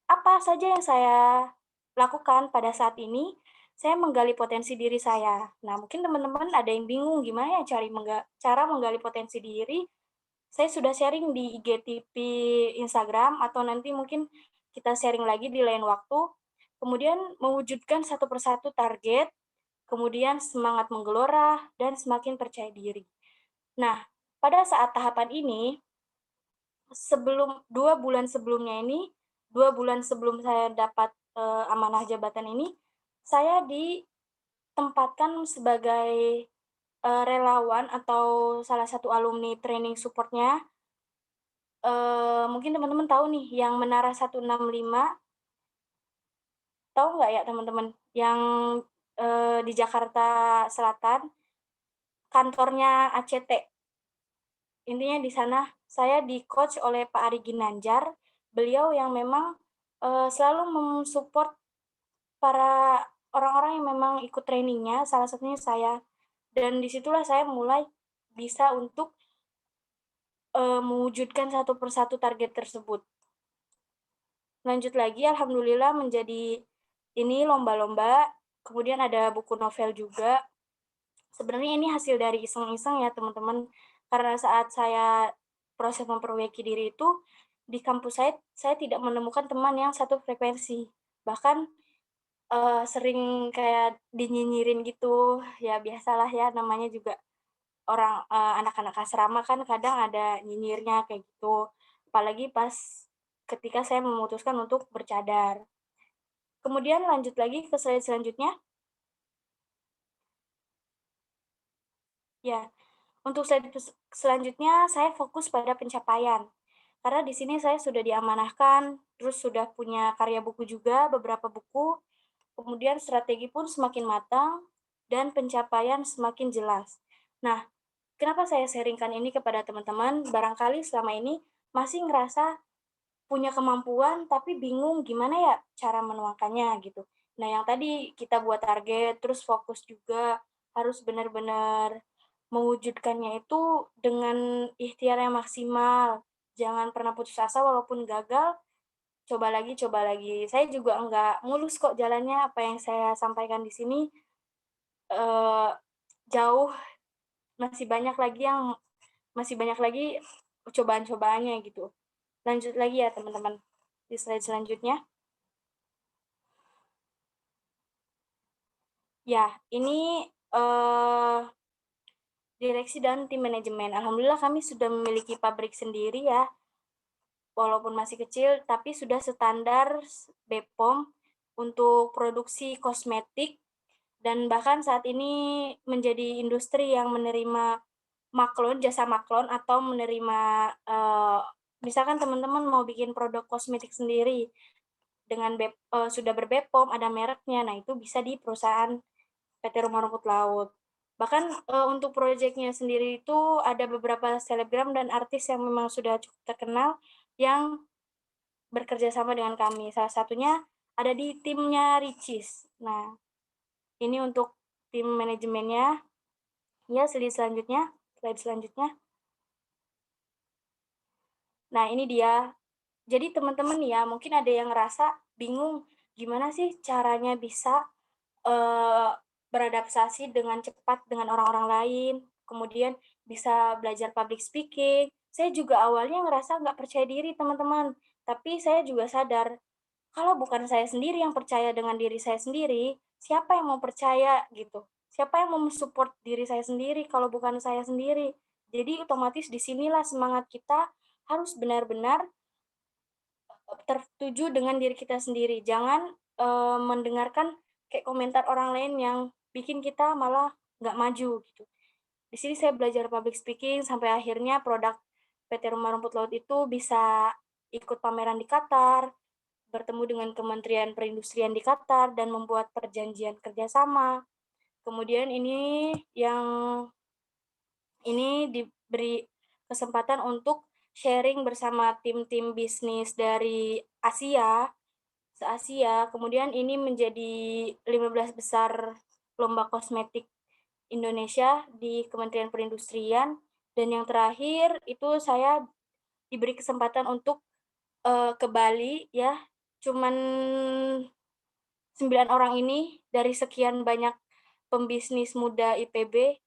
apa saja yang saya lakukan pada saat ini? Saya menggali potensi diri saya. Nah, mungkin teman-teman ada yang bingung gimana ya cara menggali potensi diri. Saya sudah sharing di IGTV Instagram atau nanti mungkin kita sharing lagi di lain waktu. Kemudian mewujudkan satu persatu target, kemudian semangat menggelora, dan semakin percaya diri. Nah, pada saat tahapan ini, sebelum 2 bulan sebelumnya ini, 2 bulan sebelum saya dapat amanah jabatan ini, saya ditempatkan sebagai relawan atau salah satu alumni training support-nya. Mungkin teman-teman tahu nih yang Menara 165, tahu nggak ya teman-teman? Yang di Jakarta Selatan, kantornya ACT. Intinya di sana saya di-coach oleh Pak Ari Ginanjar, beliau yang memang selalu mensupport para orang-orang yang memang ikut trainingnya, salah satunya saya. Dan disitulah saya mulai bisa untuk mewujudkan satu persatu target tersebut. Lanjut lagi, alhamdulillah menjadi ini lomba-lomba, kemudian ada buku novel juga. Sebenarnya ini hasil dari iseng-iseng ya teman-teman, karena saat saya proses memperbaiki diri itu, di kampus saya tidak menemukan teman yang satu frekuensi. Bahkan sering kayak dinyinyirin gitu, ya biasalah ya namanya juga orang anak-anak asrama kan kadang ada nyinyirnya kayak gitu. Apalagi pas ketika saya memutuskan untuk bercadar. Kemudian lanjut lagi ke slide selanjutnya. Ya, untuk slide selanjutnya saya fokus pada pencapaian. Karena di sini saya sudah diamanahkan, terus sudah punya karya buku juga, beberapa buku, kemudian strategi pun semakin matang, dan pencapaian semakin jelas. Nah, kenapa saya sharingkan ini kepada teman-teman? Barangkali selama ini masih ngerasa punya kemampuan tapi bingung gimana ya cara menuangkannya gitu. Nah, yang tadi kita buat target, terus fokus juga harus benar-benar mewujudkannya itu dengan ikhtiar yang maksimal. Jangan pernah putus asa walaupun gagal, coba lagi, coba lagi. Saya juga enggak mulus kok jalannya, apa yang saya sampaikan di sini eh, jauh, masih banyak lagi cobaan-cobaannya gitu. Lanjut lagi ya teman-teman, di slide selanjutnya. Ya, ini direksi dan tim manajemen. Alhamdulillah kami sudah memiliki pabrik sendiri ya, walaupun masih kecil, tapi sudah standar BPOM untuk produksi kosmetik, dan bahkan saat ini menjadi industri yang menerima maklon, jasa maklon, atau menerima, misalkan teman-teman mau bikin produk kosmetik sendiri, dengan sudah ber-BPOM, ada mereknya, nah itu bisa di perusahaan PT Rumah Rumput Laut. Bahkan untuk proyeknya sendiri itu ada beberapa selebgram dan artis yang memang sudah cukup terkenal yang bekerja sama dengan kami. Salah satunya ada di timnya Ricis. Nah, ini untuk tim manajemennya. Ya, slide selanjutnya. Nah, ini dia. Jadi teman-teman ya, mungkin ada yang ngerasa bingung gimana sih caranya bisa beradaptasi dengan cepat dengan orang-orang lain, kemudian bisa belajar public speaking. Saya juga awalnya ngerasa nggak percaya diri, teman-teman, tapi saya juga sadar, kalau bukan saya sendiri yang percaya dengan diri saya sendiri, siapa yang mau percaya gitu? Siapa yang mau mensupport diri saya sendiri kalau bukan saya sendiri? Jadi otomatis di sinilah semangat kita harus benar-benar tertuju dengan diri kita sendiri. Jangan, mendengarkan kayak komentar orang lain yang bikin kita malah nggak maju gitu. Di sini saya belajar public speaking sampai akhirnya produk PT Rumah Rumput Laut itu bisa ikut pameran di Qatar, bertemu dengan Kementerian Perindustrian di Qatar dan membuat perjanjian kerjasama. Kemudian ini diberi kesempatan untuk sharing bersama tim-tim bisnis dari Asia, se-Asia. Kemudian ini menjadi 15 besar lomba kosmetik Indonesia di Kementerian Perindustrian. Dan yang terakhir itu saya diberi kesempatan untuk ke Bali ya. Cuman 9 orang ini dari sekian banyak pembisnis muda IPB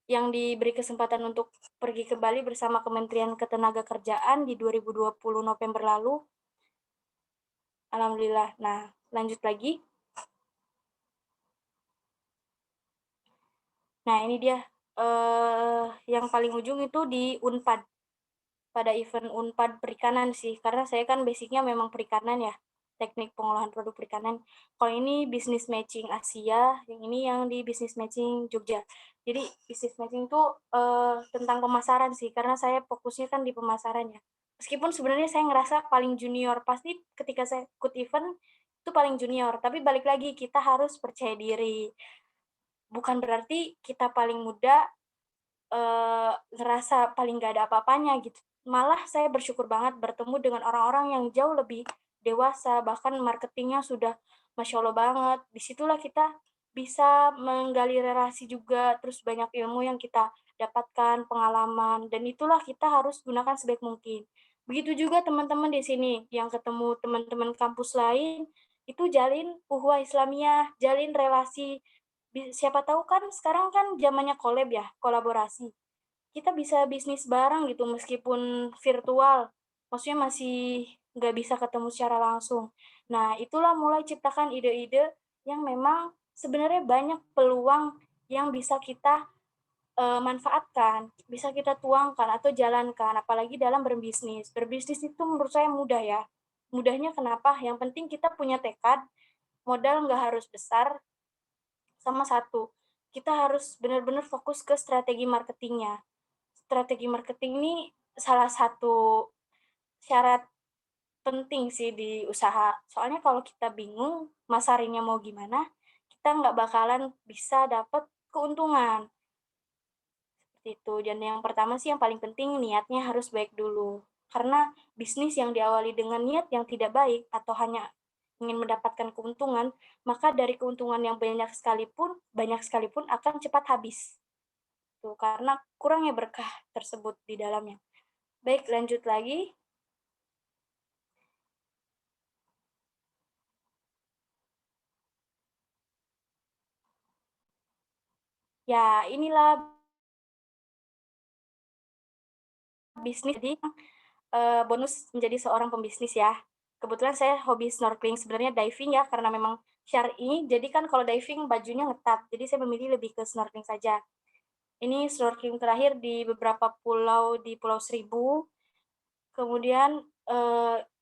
yang diberi kesempatan untuk pergi ke Bali bersama Kementerian Ketenagakerjaan di 2020 November lalu. Alhamdulillah. Nah, lanjut lagi. Nah, ini dia yang paling ujung itu di Unpad. Pada event Unpad perikanan sih, karena saya kan basicnya memang perikanan ya, teknik pengolahan produk perikanan. Kalau ini business matching Asia, yang ini yang di business matching Jogja. Jadi business matching itu tentang pemasaran sih, karena saya fokusnya kan di pemasaran ya. Meskipun sebenarnya saya ngerasa paling junior, pasti ketika saya ikut event itu paling junior, tapi balik lagi kita harus percaya diri. Bukan berarti kita paling muda ngerasa paling nggak ada apa-apanya gitu. Malah saya bersyukur banget bertemu dengan orang-orang yang jauh lebih dewasa, bahkan marketingnya sudah Masya Allah banget. Disitulah kita bisa menggali relasi juga, terus banyak ilmu yang kita dapatkan, pengalaman, dan itulah kita harus gunakan sebaik mungkin. Begitu juga teman-teman di sini yang ketemu teman-teman kampus lain, itu jalin ukhuwah Islamiyah, jalin relasi. Siapa tahu kan sekarang kan zamannya collab ya, kolaborasi. Kita bisa bisnis bareng gitu meskipun virtual, maksudnya masih nggak bisa ketemu secara langsung. Nah, itulah mulai ciptakan ide-ide yang memang sebenarnya banyak peluang yang bisa kita manfaatkan, bisa kita tuangkan atau jalankan, apalagi dalam berbisnis. Berbisnis itu menurut saya mudah ya. Mudahnya kenapa? Yang penting kita punya tekad, modal nggak harus besar, sama satu, kita harus benar-benar fokus ke strategi marketingnya. Strategi marketing ini salah satu syarat penting sih di usaha. Soalnya kalau kita bingung masarinnya mau gimana, kita nggak bakalan bisa dapat keuntungan. Seperti itu. Dan yang pertama sih yang paling penting niatnya harus baik dulu. Karena bisnis yang diawali dengan niat yang tidak baik atau hanya ingin mendapatkan keuntungan, maka dari keuntungan yang banyak sekalipun akan cepat habis. Tuh, karena kurangnya berkah tersebut di dalamnya. Baik, lanjut lagi. Ya, inilah bisnis. Jadi, bonus menjadi seorang pembisnis ya. Kebetulan saya hobi snorkeling, sebenarnya diving ya, karena memang syar'i. Jadi kan kalau diving bajunya ngetat, jadi saya memilih lebih ke snorkeling saja. Ini snorkeling terakhir di beberapa pulau di Pulau Seribu, kemudian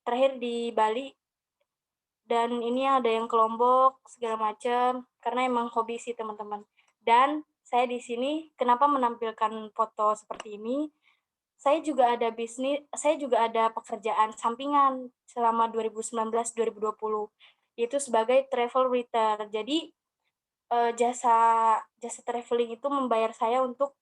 terakhir di Bali, dan ini ada yang ke Lombok, segala macam, karena emang hobi sih teman-teman. Dan saya di sini kenapa menampilkan foto seperti ini, saya juga ada pekerjaan sampingan selama 2019-2020, yaitu sebagai travel writer. Jadi jasa traveling itu membayar saya untuk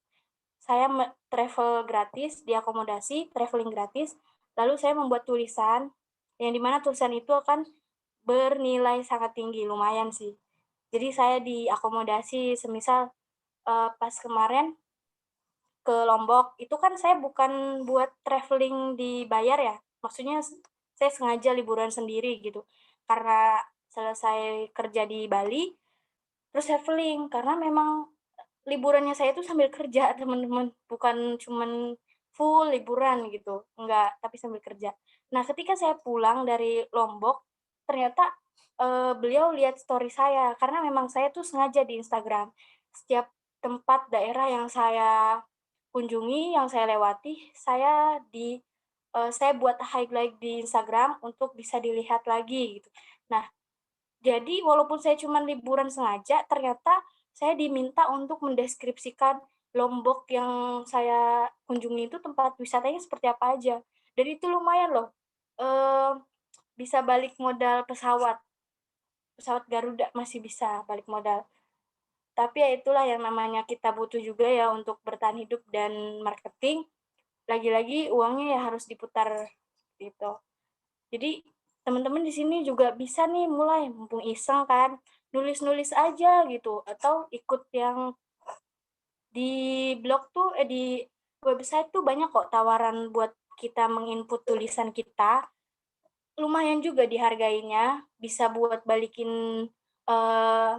saya travel gratis, diakomodasi, traveling gratis, lalu saya membuat tulisan, yang dimana tulisan itu akan bernilai sangat tinggi, lumayan sih. Jadi saya diakomodasi, semisal pas kemarin ke Lombok, itu kan saya bukan buat traveling dibayar ya, maksudnya saya sengaja liburan sendiri gitu. Karena selesai kerja di Bali, terus traveling karena memang liburannya saya itu sambil kerja teman-teman, bukan cuman full liburan gitu, enggak, tapi sambil kerja. Nah, ketika saya pulang dari Lombok, ternyata, beliau lihat story saya, karena memang saya tuh sengaja di Instagram, setiap tempat daerah yang saya kunjungi, yang saya lewati, saya buat highlight di Instagram untuk bisa dilihat lagi gitu. Nah, jadi walaupun saya cuma liburan sengaja, ternyata saya diminta untuk mendeskripsikan Lombok yang saya kunjungi itu tempat wisatanya seperti apa aja. Dan itu lumayan loh, eee, bisa balik modal pesawat Garuda masih bisa balik modal. Tapi ya itulah yang namanya kita butuh juga ya untuk bertahan hidup dan marketing, lagi-lagi uangnya ya harus diputar gitu. Jadi teman-teman di sini juga bisa nih mulai mumpung iseng kan, nulis-nulis aja gitu atau ikut yang di di website tuh banyak kok tawaran buat kita menginput tulisan kita, lumayan juga dihargainya, bisa buat balikin, eee,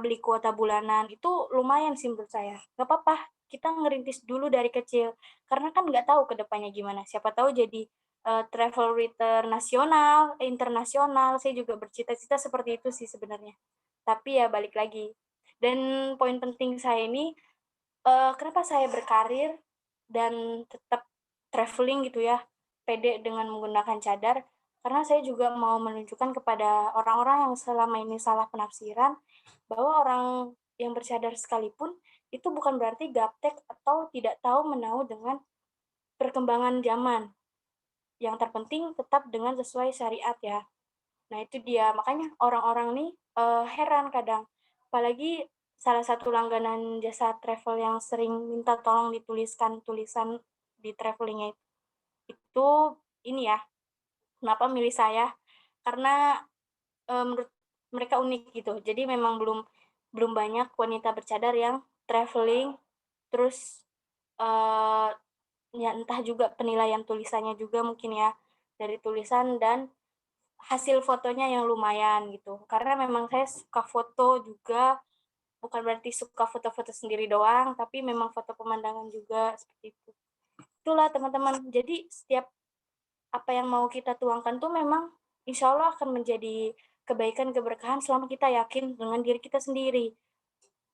beli kuota bulanan, itu lumayan sih menurut saya. Nggak apa-apa, kita ngerintis dulu dari kecil, karena kan nggak tahu ke depannya gimana, siapa tahu jadi, travel writer nasional, internasional, saya juga bercita-cita seperti itu sih sebenarnya. Tapi ya balik lagi, dan poin penting saya ini, kenapa saya berkarir dan tetap traveling gitu ya, pede dengan menggunakan cadar, karena saya juga mau menunjukkan kepada orang-orang yang selama ini salah penafsiran, bahwa orang yang bercadar sekalipun, itu bukan berarti gaptek atau tidak tahu menahu dengan perkembangan zaman. Yang terpenting tetap dengan sesuai syariat ya. Nah itu dia, makanya orang-orang nih, heran kadang, apalagi salah satu langganan jasa travel yang sering minta tolong dituliskan tulisan di travelling-nya itu ini ya, kenapa milih saya, karena, menurut mereka unik gitu. Jadi memang belum belum banyak wanita bercadar yang travelling, terus, eee, ya entah juga penilaian tulisannya juga mungkin ya, dari tulisan dan hasil fotonya yang lumayan gitu. Karena memang saya suka foto juga, bukan berarti suka foto-foto sendiri doang, tapi memang foto pemandangan juga, seperti itu. Itulah teman-teman, jadi setiap apa yang mau kita tuangkan tuh memang insya Allah akan menjadi kebaikan, keberkahan selama kita yakin dengan diri kita sendiri.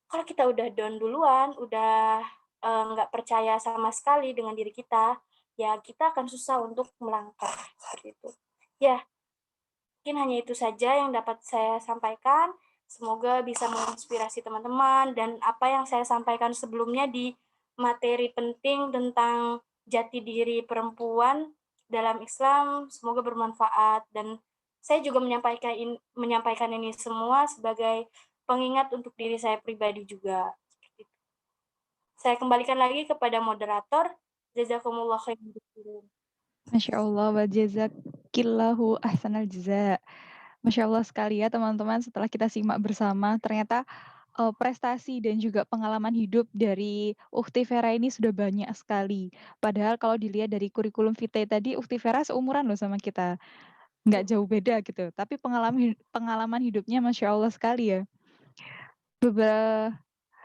Kalau kita udah down duluan, udah, nggak percaya sama sekali dengan diri kita, ya kita akan susah untuk melangkah, seperti itu. Ya, mungkin hanya itu saja yang dapat saya sampaikan. Semoga bisa menginspirasi teman-teman dan apa yang saya sampaikan sebelumnya di materi penting tentang jati diri perempuan dalam Islam, semoga bermanfaat dan saya juga menyampaikan ini semua sebagai pengingat untuk diri saya pribadi juga. Saya kembalikan lagi kepada moderator. Jazakumullah khairan. Masya Allah, wa jazakillahu ahsanal jaza. Masya Allah sekali ya teman-teman, setelah kita simak bersama, ternyata prestasi dan juga pengalaman hidup dari Ukhti Vera ini sudah banyak sekali. Padahal kalau dilihat dari kurikulum vitae tadi, Ukhti Vera seumuran loh sama kita. Nggak jauh beda gitu. Tapi pengalaman hidupnya Masya Allah sekali ya.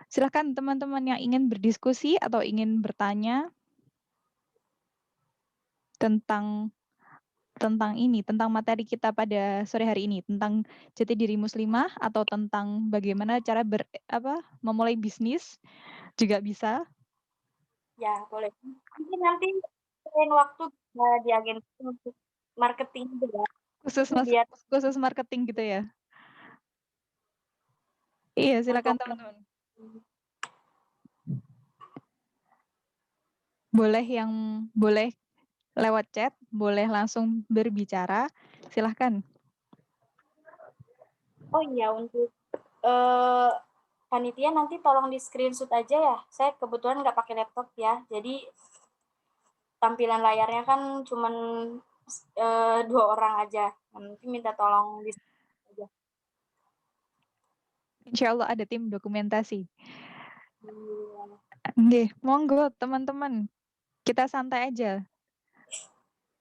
Silahkan teman-teman yang ingin berdiskusi atau ingin bertanya tentang tentang materi kita pada sore hari ini, tentang jati diri muslimah atau tentang bagaimana cara memulai bisnis juga bisa. Ya, boleh. Mungkin nanti lain waktu bisa diagendakan untuk marketing juga. Biar Khusus marketing gitu ya. Iya, silakan untuk teman-teman. Boleh lewat chat, boleh langsung berbicara. Silahkan. oh iya untuk panitia nanti tolong di screenshot aja ya. Saya kebetulan nggak pakai laptop ya, jadi tampilan layarnya kan cuman 2 orang aja. Nanti minta tolong di aja. Insya Allah ada tim dokumentasi. Iya. Oke, monggo teman-teman. Kita santai aja.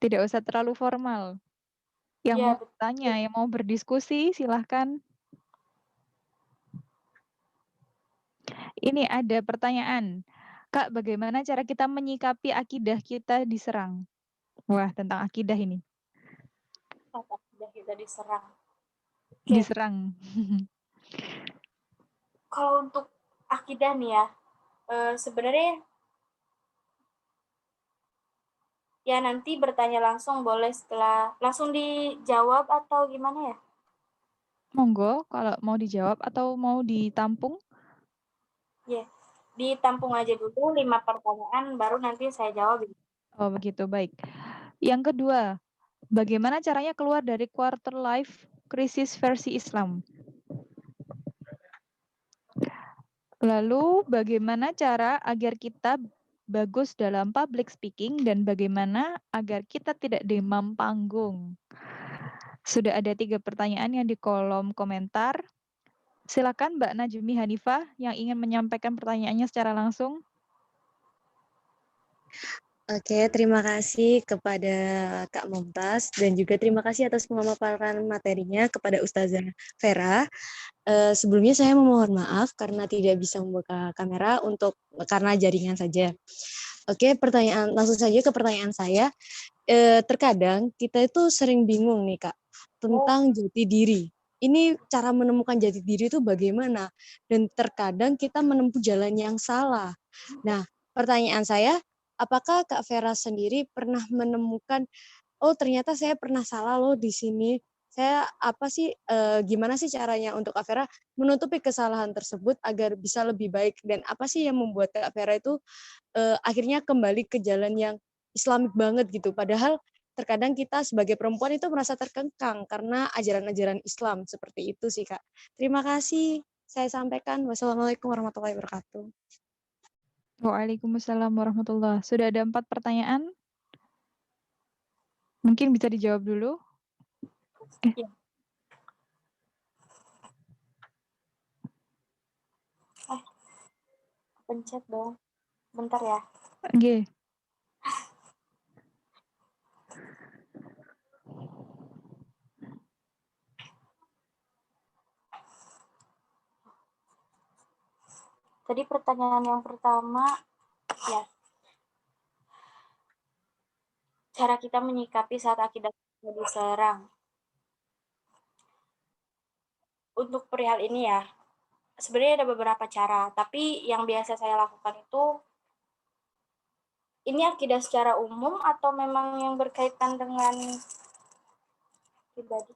Tidak usah terlalu formal. Yang Iya, mau betul. bertanya, yang mau berdiskusi, silahkan. Ini ada pertanyaan. Kak, bagaimana cara kita menyikapi akidah kita diserang? Wah, tentang akidah ini. Saat akidah kita diserang. Oke, Diserang. kalau untuk akidah nih ya, sebenarnya ya nanti bertanya langsung boleh setelah langsung dijawab atau gimana ya? Monggo, kalau mau dijawab atau mau ditampung? Ya, ditampung aja dulu 5 pertanyaan, baru nanti saya jawab. Oh, begitu, baik. Yang kedua, bagaimana caranya keluar dari quarter life krisis versi Islam? Lalu, bagaimana cara agar kita bagus dalam public speaking dan bagaimana agar kita tidak demam panggung? Sudah ada 3 pertanyaan yang di kolom komentar. Silakan Mbak Najumi Hanifah yang ingin menyampaikan pertanyaannya secara langsung. Oke, terima kasih kepada Kak Mumtaz dan juga terima kasih atas pemaparan materinya kepada Ustazah Vera. Sebelumnya saya memohon maaf karena tidak bisa membuka kamera karena jaringan saja. Oke, langsung saja ke pertanyaan saya. Terkadang kita itu sering bingung nih Kak tentang jati diri. Ini cara menemukan jati diri itu bagaimana? Dan terkadang kita menempuh jalan yang salah. Nah, pertanyaan saya, apakah Kak Vera sendiri pernah menemukan, oh ternyata saya pernah salah loh di sini. Saya gimana sih caranya untuk Kak Vera menutupi kesalahan tersebut agar bisa lebih baik, dan apa sih yang membuat Kak Vera itu akhirnya kembali ke jalan yang Islamik banget gitu. Padahal terkadang kita sebagai perempuan itu merasa terkekang karena ajaran-ajaran Islam. Seperti itu sih, Kak. Terima kasih. Saya sampaikan. Wassalamualaikum warahmatullahi wabarakatuh. Waalaikumsalam warahmatullahi. Sudah ada 4 pertanyaan. Mungkin bisa dijawab dulu. Ya. Pencet dong. Bentar ya. Oke. Tadi pertanyaan yang pertama, ya. Cara kita menyikapi saat akidah kita diserang. Untuk perihal ini ya, sebenarnya ada beberapa cara, tapi yang biasa saya lakukan itu, ini akidah secara umum atau memang yang berkaitan dengan pribadi?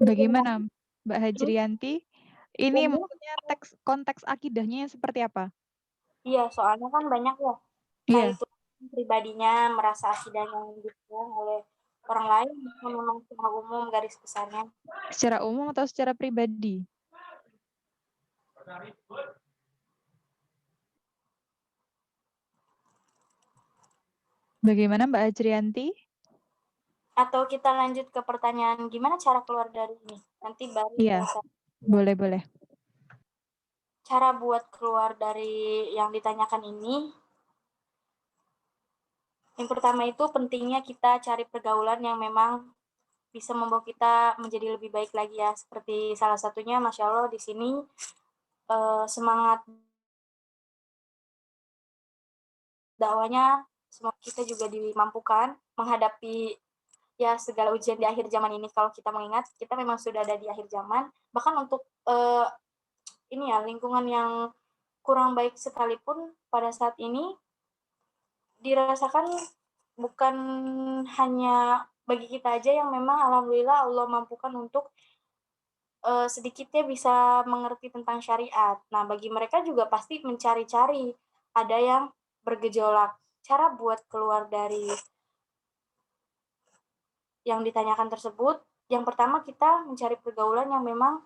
Bagaimana Mbak Hajrianti? Ini Umum? maksudnya konteks akidahnya seperti apa? Iya, soalnya kan banyak ya. Iya. Itu pribadinya merasa akidahnya yang diserang oleh orang lain, atau memang secara umum garis besarnya? Secara umum atau secara pribadi? Bagaimana Mbak Hajrianti? Atau kita lanjut ke pertanyaan gimana cara keluar dari ini? Nanti baru Iya, boleh. Cara buat keluar dari yang ditanyakan ini, yang pertama itu pentingnya kita cari pergaulan yang memang bisa membawa kita menjadi lebih baik lagi ya. Seperti salah satunya, Masya Allah, di sini semangat dakwahnya, semoga kita juga dimampukan menghadapi ya segala ujian di akhir zaman ini. Kalau kita mengingat, kita memang sudah ada di akhir zaman. Bahkan untuk ini ya, lingkungan yang kurang baik sekalipun pada saat ini dirasakan bukan hanya bagi kita aja yang memang alhamdulillah Allah mampukan untuk sedikitnya bisa mengerti tentang syariat. Nah, bagi mereka juga pasti mencari-cari, ada yang bergejolak. Cara buat keluar dari yang ditanyakan tersebut, yang pertama kita mencari pergaulan yang memang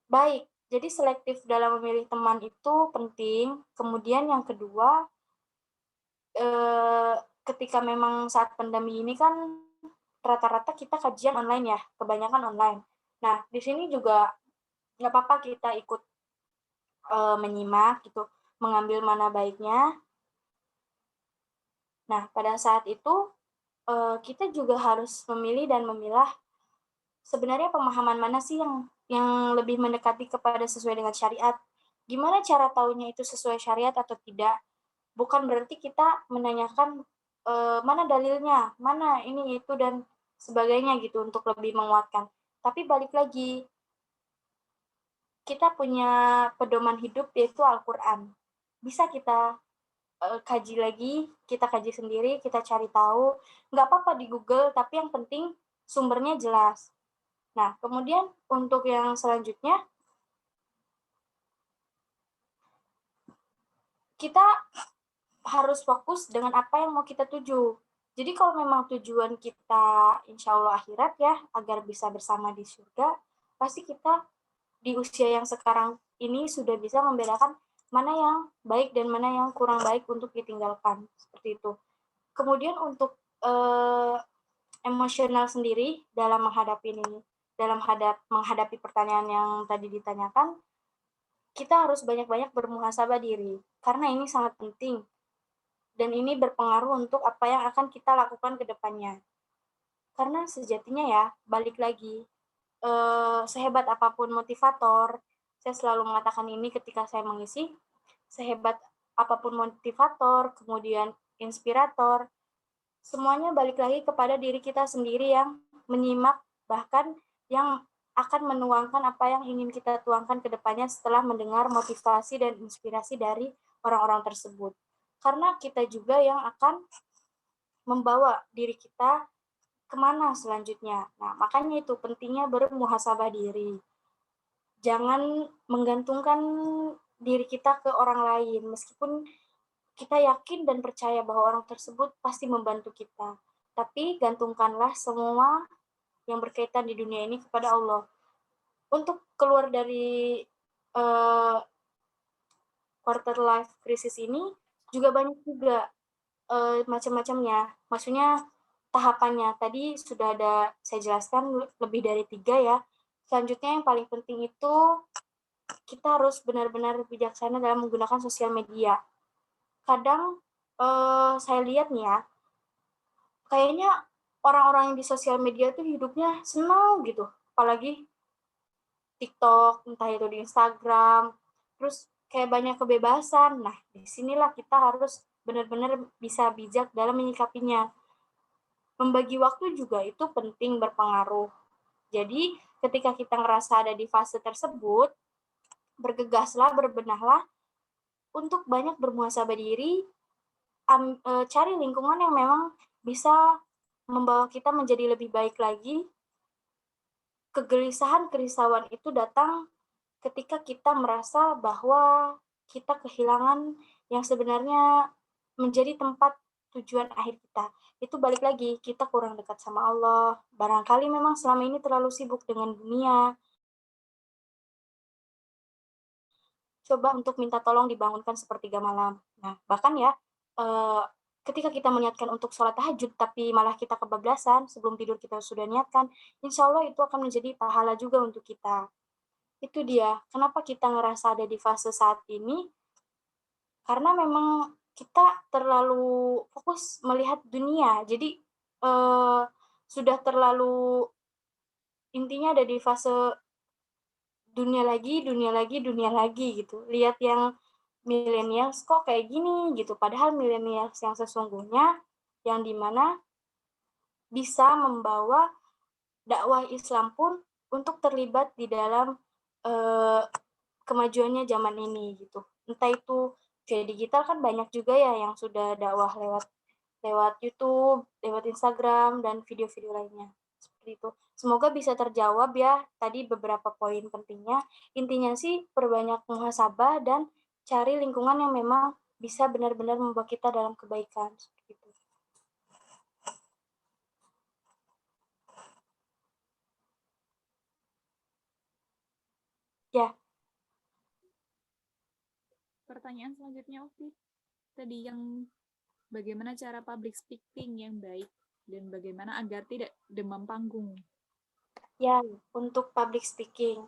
baik. Jadi selektif dalam memilih teman itu penting. Kemudian yang kedua, ketika memang saat pandemi ini kan rata-rata kita kajian online ya, kebanyakan online. Nah, di sini juga nggak apa-apa kita ikut menyimak gitu, mengambil mana baiknya. Nah, pada saat itu kita juga harus memilih dan memilah sebenarnya pemahaman mana sih yang lebih mendekati kepada sesuai dengan syariat? Gimana cara taunya itu sesuai syariat atau tidak? Bukan berarti kita menanyakan, mana dalilnya, mana ini, itu, dan sebagainya gitu untuk lebih menguatkan. Tapi balik lagi, kita punya pedoman hidup yaitu Al-Quran. Bisa kita kaji lagi, kita kaji sendiri, kita cari tahu. Nggak apa-apa di Google, tapi yang penting sumbernya jelas. Nah, kemudian untuk yang selanjutnya, kita harus fokus dengan apa yang mau kita tuju. Jadi kalau memang tujuan kita insya Allah akhirat ya, agar bisa bersama di surga, pasti kita di usia yang sekarang ini sudah bisa membedakan mana yang baik dan mana yang kurang baik untuk ditinggalkan. Seperti itu. Kemudian untuk emosional sendiri dalam menghadapi pertanyaan yang tadi ditanyakan, kita harus banyak-banyak bermuhasabah diri, karena ini sangat penting, dan ini berpengaruh untuk apa yang akan kita lakukan ke depannya. Karena sejatinya ya, balik lagi, sehebat apapun motivator, saya selalu mengatakan ini ketika saya mengisi, sehebat apapun motivator, kemudian inspirator, semuanya balik lagi kepada diri kita sendiri yang menyimak, bahkan yang akan menuangkan apa yang ingin kita tuangkan ke depannya setelah mendengar motivasi dan inspirasi dari orang-orang tersebut. Karena kita juga yang akan membawa diri kita kemana selanjutnya. Nah, makanya itu pentingnya bermuhasabah diri. Jangan menggantungkan diri kita ke orang lain, meskipun kita yakin dan percaya bahwa orang tersebut pasti membantu kita. Tapi gantungkanlah semua yang berkaitan di dunia ini kepada Allah. Untuk keluar dari quarter life crisis ini juga banyak juga macam-macamnya. Maksudnya tahapannya tadi sudah ada saya jelaskan lebih dari 3 ya. Selanjutnya yang paling penting itu kita harus benar-benar bijaksana dalam menggunakan sosial media. Kadang saya lihat nih ya, kayaknya orang-orang yang di sosial media tuh hidupnya senang gitu, apalagi TikTok, entah itu di Instagram, terus kayak banyak kebebasan. Nah, disinilah kita harus benar-benar bisa bijak dalam menyikapinya. Membagi waktu juga itu penting, berpengaruh. Jadi, ketika kita ngerasa ada di fase tersebut, bergegaslah, berbenahlah untuk banyak bermuhasabah diri, cari lingkungan yang memang bisa membawa kita menjadi lebih baik lagi. Kegelisahan, kerisauan itu datang ketika kita merasa bahwa kita kehilangan yang sebenarnya menjadi tempat tujuan akhir kita. Itu balik lagi, kita kurang dekat sama Allah. Barangkali memang selama ini terlalu sibuk dengan dunia. Coba untuk minta tolong dibangunkan sepertiga malam. Nah, bahkan ya, ketika kita meniatkan untuk sholat tahajud, tapi malah kita kebablasan, sebelum tidur kita sudah niatkan, insya Allah itu akan menjadi pahala juga untuk kita. Itu dia, kenapa kita ngerasa ada di fase saat ini, karena memang kita terlalu fokus melihat dunia, jadi sudah terlalu intinya ada di fase dunia lagi gitu. Lihat yang millennials kok kayak gini gitu, padahal millennials yang sesungguhnya yang dimana bisa membawa dakwah Islam pun untuk terlibat di dalam kemajuannya zaman ini gitu. Entah itu via digital kan banyak juga ya yang sudah dakwah lewat YouTube, lewat Instagram, dan video-video lainnya. Seperti itu. Semoga bisa terjawab ya tadi beberapa poin pentingnya. Intinya sih perbanyak muhasabah dan cari lingkungan yang memang bisa benar-benar membawa kita dalam kebaikan. Seperti itu. Ya. Pertanyaan selanjutnya, Ovi. Tadi yang bagaimana cara public speaking yang baik dan bagaimana agar tidak demam panggung? Ya, untuk public speaking.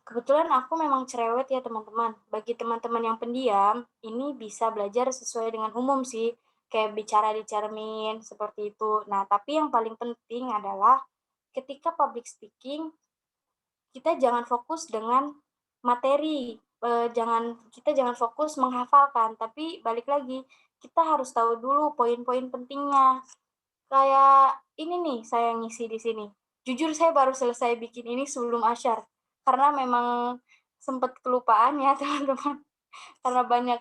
Kebetulan aku memang cerewet ya teman-teman. Bagi teman-teman yang pendiam, ini bisa belajar sesuai dengan umum sih. Kayak bicara di cermin, seperti itu. Nah, tapi yang paling penting adalah ketika public speaking, kita jangan fokus dengan materi, kita jangan fokus menghafalkan, tapi balik lagi, kita harus tahu dulu poin-poin pentingnya. Kayak ini nih, saya ngisi di sini. Jujur saya baru selesai bikin ini sebelum asyar, karena memang sempat kelupaan ya teman-teman, karena banyak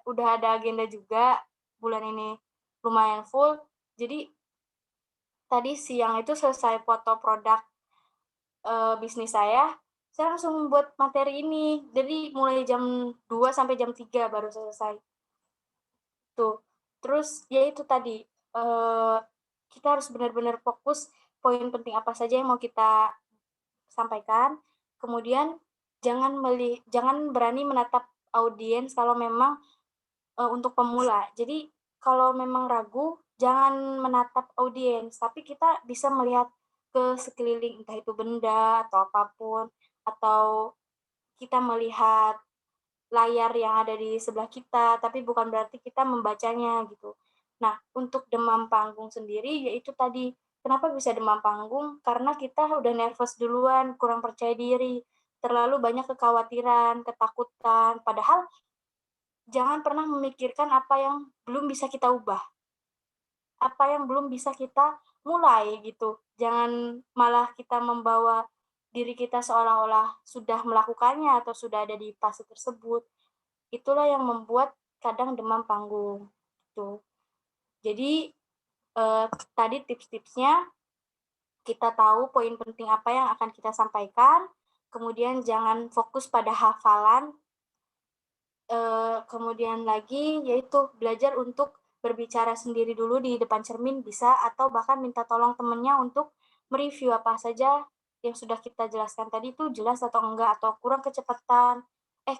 udah ada agenda juga, bulan ini lumayan full, jadi tadi siang itu selesai foto produk bisnis saya langsung buat materi ini. Jadi mulai jam 2 sampai jam 3 baru selesai. Tuh. Terus ya itu tadi, kita harus benar-benar fokus poin penting apa saja yang mau kita sampaikan. Kemudian jangan berani menatap audiens kalau memang untuk pemula. Jadi kalau memang ragu, jangan menatap audiens, tapi kita bisa melihat ke sekeliling, entah itu benda atau apapun, atau kita melihat layar yang ada di sebelah kita, tapi bukan berarti kita membacanya gitu. Nah, untuk demam panggung sendiri, yaitu tadi, kenapa bisa demam panggung? Karena kita udah nervous duluan, kurang percaya diri, terlalu banyak kekhawatiran, ketakutan, padahal jangan pernah memikirkan apa yang belum bisa kita ubah, apa yang belum bisa kita mulai gitu. Jangan malah kita membawa diri kita seolah-olah sudah melakukannya atau sudah ada di fase tersebut. Itulah yang membuat kadang demam panggung. Gitu. Jadi tadi tips-tipsnya, kita tahu poin penting apa yang akan kita sampaikan, kemudian jangan fokus pada hafalan, kemudian lagi yaitu belajar untuk berbicara sendiri dulu di depan cermin bisa, atau bahkan minta tolong temennya untuk mereview apa saja yang sudah kita jelaskan tadi itu jelas atau enggak, atau kurang kecepatan,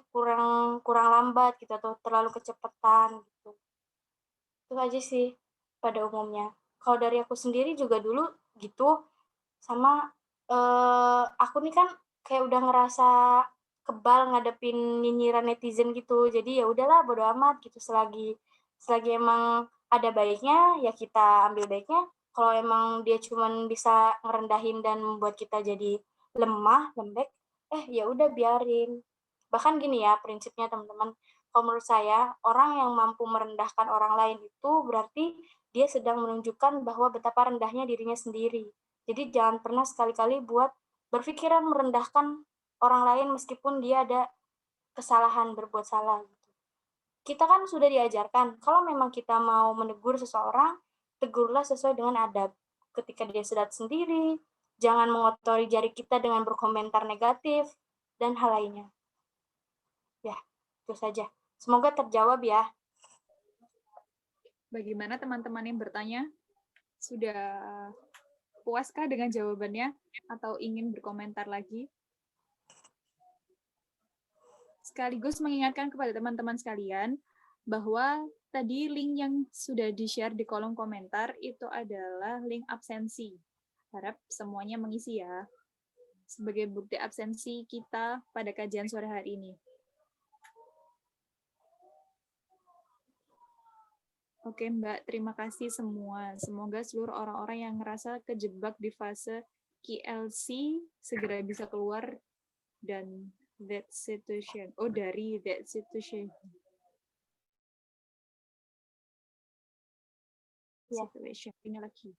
kurang lambat gitu, atau terlalu kecepatan gitu. Itu aja sih pada umumnya. Kalau dari aku sendiri juga dulu gitu, sama aku nih kan kayak udah ngerasa kebal ngadepin nyinyiran netizen gitu. Jadi ya udahlah bodo amat gitu, selagi emang ada baiknya ya kita ambil baiknya. Kalau emang dia cuman bisa ngerendahin dan membuat kita jadi lemah, lembek, ya udah biarin. Bahkan gini ya prinsipnya teman-teman, kalau menurut saya orang yang mampu merendahkan orang lain itu berarti dia sedang menunjukkan bahwa betapa rendahnya dirinya sendiri. Jadi jangan pernah sekali-kali buat berpikiran merendahkan orang lain meskipun dia ada kesalahan, berbuat salah. Kita kan sudah diajarkan, kalau memang kita mau menegur seseorang, tegurlah sesuai dengan adab. Ketika dia sedang sendiri, jangan mengotori jari kita dengan berkomentar negatif, dan hal lainnya. Ya, itu saja. Semoga terjawab ya. Bagaimana teman-teman yang bertanya? Sudah puaskah dengan jawabannya? Atau ingin berkomentar lagi? Sekaligus mengingatkan kepada teman-teman sekalian bahwa tadi link yang sudah di-share di kolom komentar itu adalah link absensi. Harap semuanya mengisi ya, sebagai bukti absensi kita pada kajian sore hari ini. Oke Mbak, terima kasih semua. Semoga seluruh orang-orang yang ngerasa kejebak di fase KLC segera bisa keluar dan that situation. Dari that situation. Situation. Linknya lagi.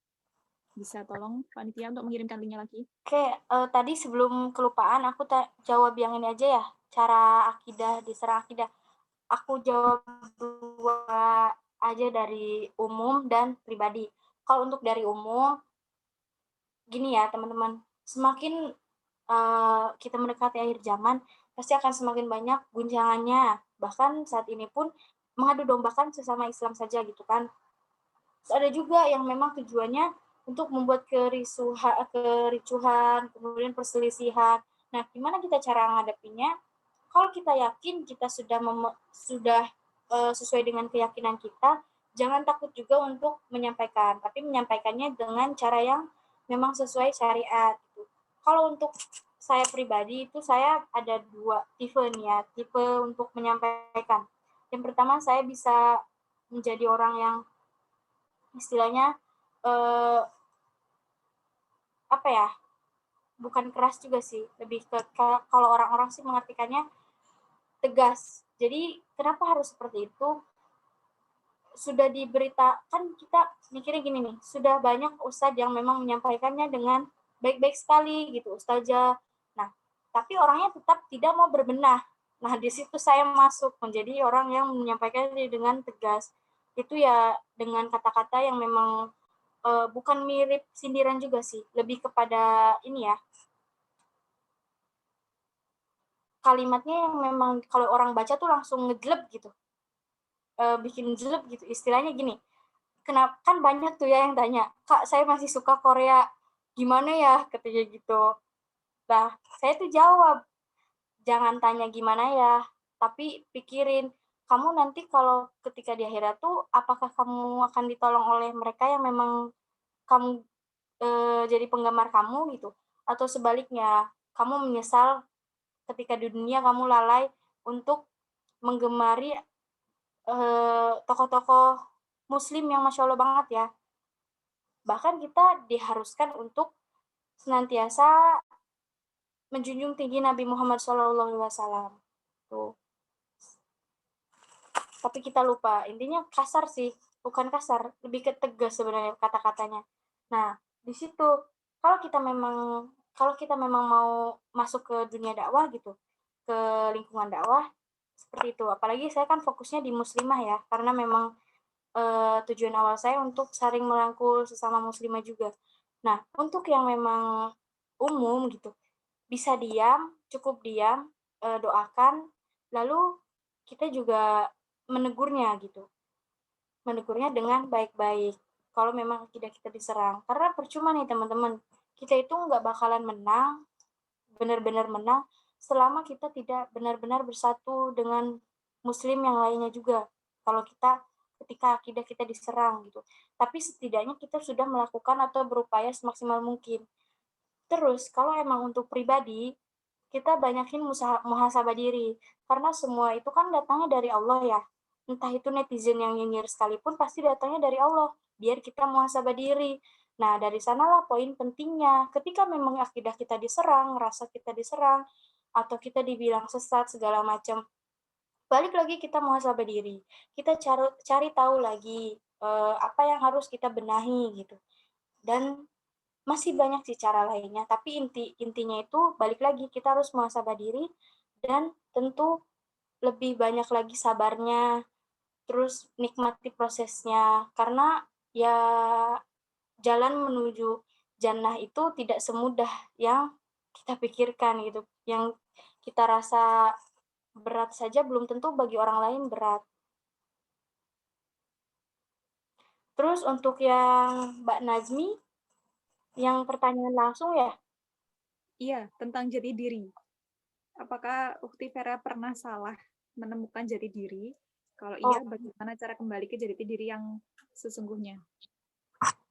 Bisa tolong panitia untuk mengirimkan linknya lagi? Oke, tadi sebelum kelupaan aku jawab yang ini aja ya, cara akidah, diserang akidah. Aku jawab 2 aja dari umum dan pribadi. Kalau untuk dari umum, gini ya teman-teman, semakin kita mendekati akhir zaman, pasti akan semakin banyak guncangannya. Bahkan saat ini pun mengadu dombakan sesama Islam saja gitu kan. Terus ada juga yang memang tujuannya untuk membuat kericuhan, kemudian perselisihan. Nah, gimana kita cara menghadapinya? Kalau kita yakin kita sudah sesuai dengan keyakinan kita, jangan takut juga untuk menyampaikan, tapi menyampaikannya dengan cara yang memang sesuai syariat. Gitu. Kalau untuk saya pribadi itu saya ada 2 tipe nih ya, tipe untuk menyampaikan. Yang pertama saya bisa menjadi orang yang istilahnya apa ya, bukan keras juga sih, lebih ke kalau orang-orang sih mengartikannya tegas. Jadi kenapa harus seperti itu? Sudah diberitakan, kita mikirnya gini nih, sudah banyak ustadz yang memang menyampaikannya dengan baik-baik sekali gitu, ustazah. Nah, tapi orangnya tetap tidak mau berbenah. Nah, di situ saya masuk menjadi orang yang menyampaikannya dengan tegas. Itu ya dengan kata-kata yang memang bukan mirip sindiran juga sih, lebih kepada ini ya, kalimatnya yang memang kalau orang baca tuh langsung ngejeleb gitu, bikin jelek gitu. Istilahnya gini, kenapa kan banyak tuh ya yang tanya, Kak saya masih suka Korea, gimana ya katanya gitu. Nah, saya tuh jawab, jangan tanya gimana ya, tapi pikirin, kamu nanti kalau ketika di akhirat tuh, apakah kamu akan ditolong oleh mereka yang memang kamu jadi penggemar kamu gitu, atau sebaliknya, kamu menyesal ketika di dunia kamu lalai untuk menggemari tokoh-tokoh muslim yang Masya Allah banget ya. Bahkan kita diharuskan untuk senantiasa menjunjung tinggi Nabi Muhammad SAW. Tuh. Tapi kita lupa, intinya kasar sih, bukan kasar, lebih ke tegas sebenarnya kata-katanya. Nah, di situ kalau kita memang mau masuk ke dunia dakwah gitu, ke lingkungan dakwah seperti itu. Apalagi saya kan fokusnya di muslimah ya, karena memang tujuan awal saya untuk saling merangkul sesama muslimah juga. Nah, untuk yang memang umum gitu, bisa diam, cukup diam, doakan, lalu kita juga menegurnya gitu. Menegurnya dengan baik-baik. Kalau memang tidak kita diserang. Karena percuma nih teman-teman, kita itu nggak bakalan menang, benar-benar menang, selama kita tidak benar-benar bersatu dengan muslim yang lainnya juga. Kalau ketika akidah kita diserang gitu. Tapi setidaknya kita sudah melakukan atau berupaya semaksimal mungkin. Terus kalau emang untuk pribadi, kita banyakin muhasabah diri. Karena semua itu kan datangnya dari Allah ya. Entah itu netizen yang nyinyir sekalipun pasti datangnya dari Allah. Biar kita muhasabah diri. Nah, dari sanalah poin pentingnya. Ketika memang akidah kita diserang, rasa kita diserang, atau kita dibilang sesat segala macam, balik lagi kita muhasabah diri. Kita cari tahu lagi apa yang harus kita benahi gitu. Dan masih banyak sih cara lainnya, tapi intinya itu balik lagi kita harus muhasabah diri dan tentu lebih banyak lagi sabarnya, terus nikmati prosesnya karena ya jalan menuju jannah itu tidak semudah yang kita pikirkan gitu. Yang kita rasa berat saja belum tentu bagi orang lain berat. Terus untuk yang Mbak Nazmi, yang pertanyaan langsung ya? Iya, tentang jati diri. Apakah Ukti Vera pernah salah menemukan jati diri? Kalau iya, bagaimana cara kembali ke jati diri yang sesungguhnya?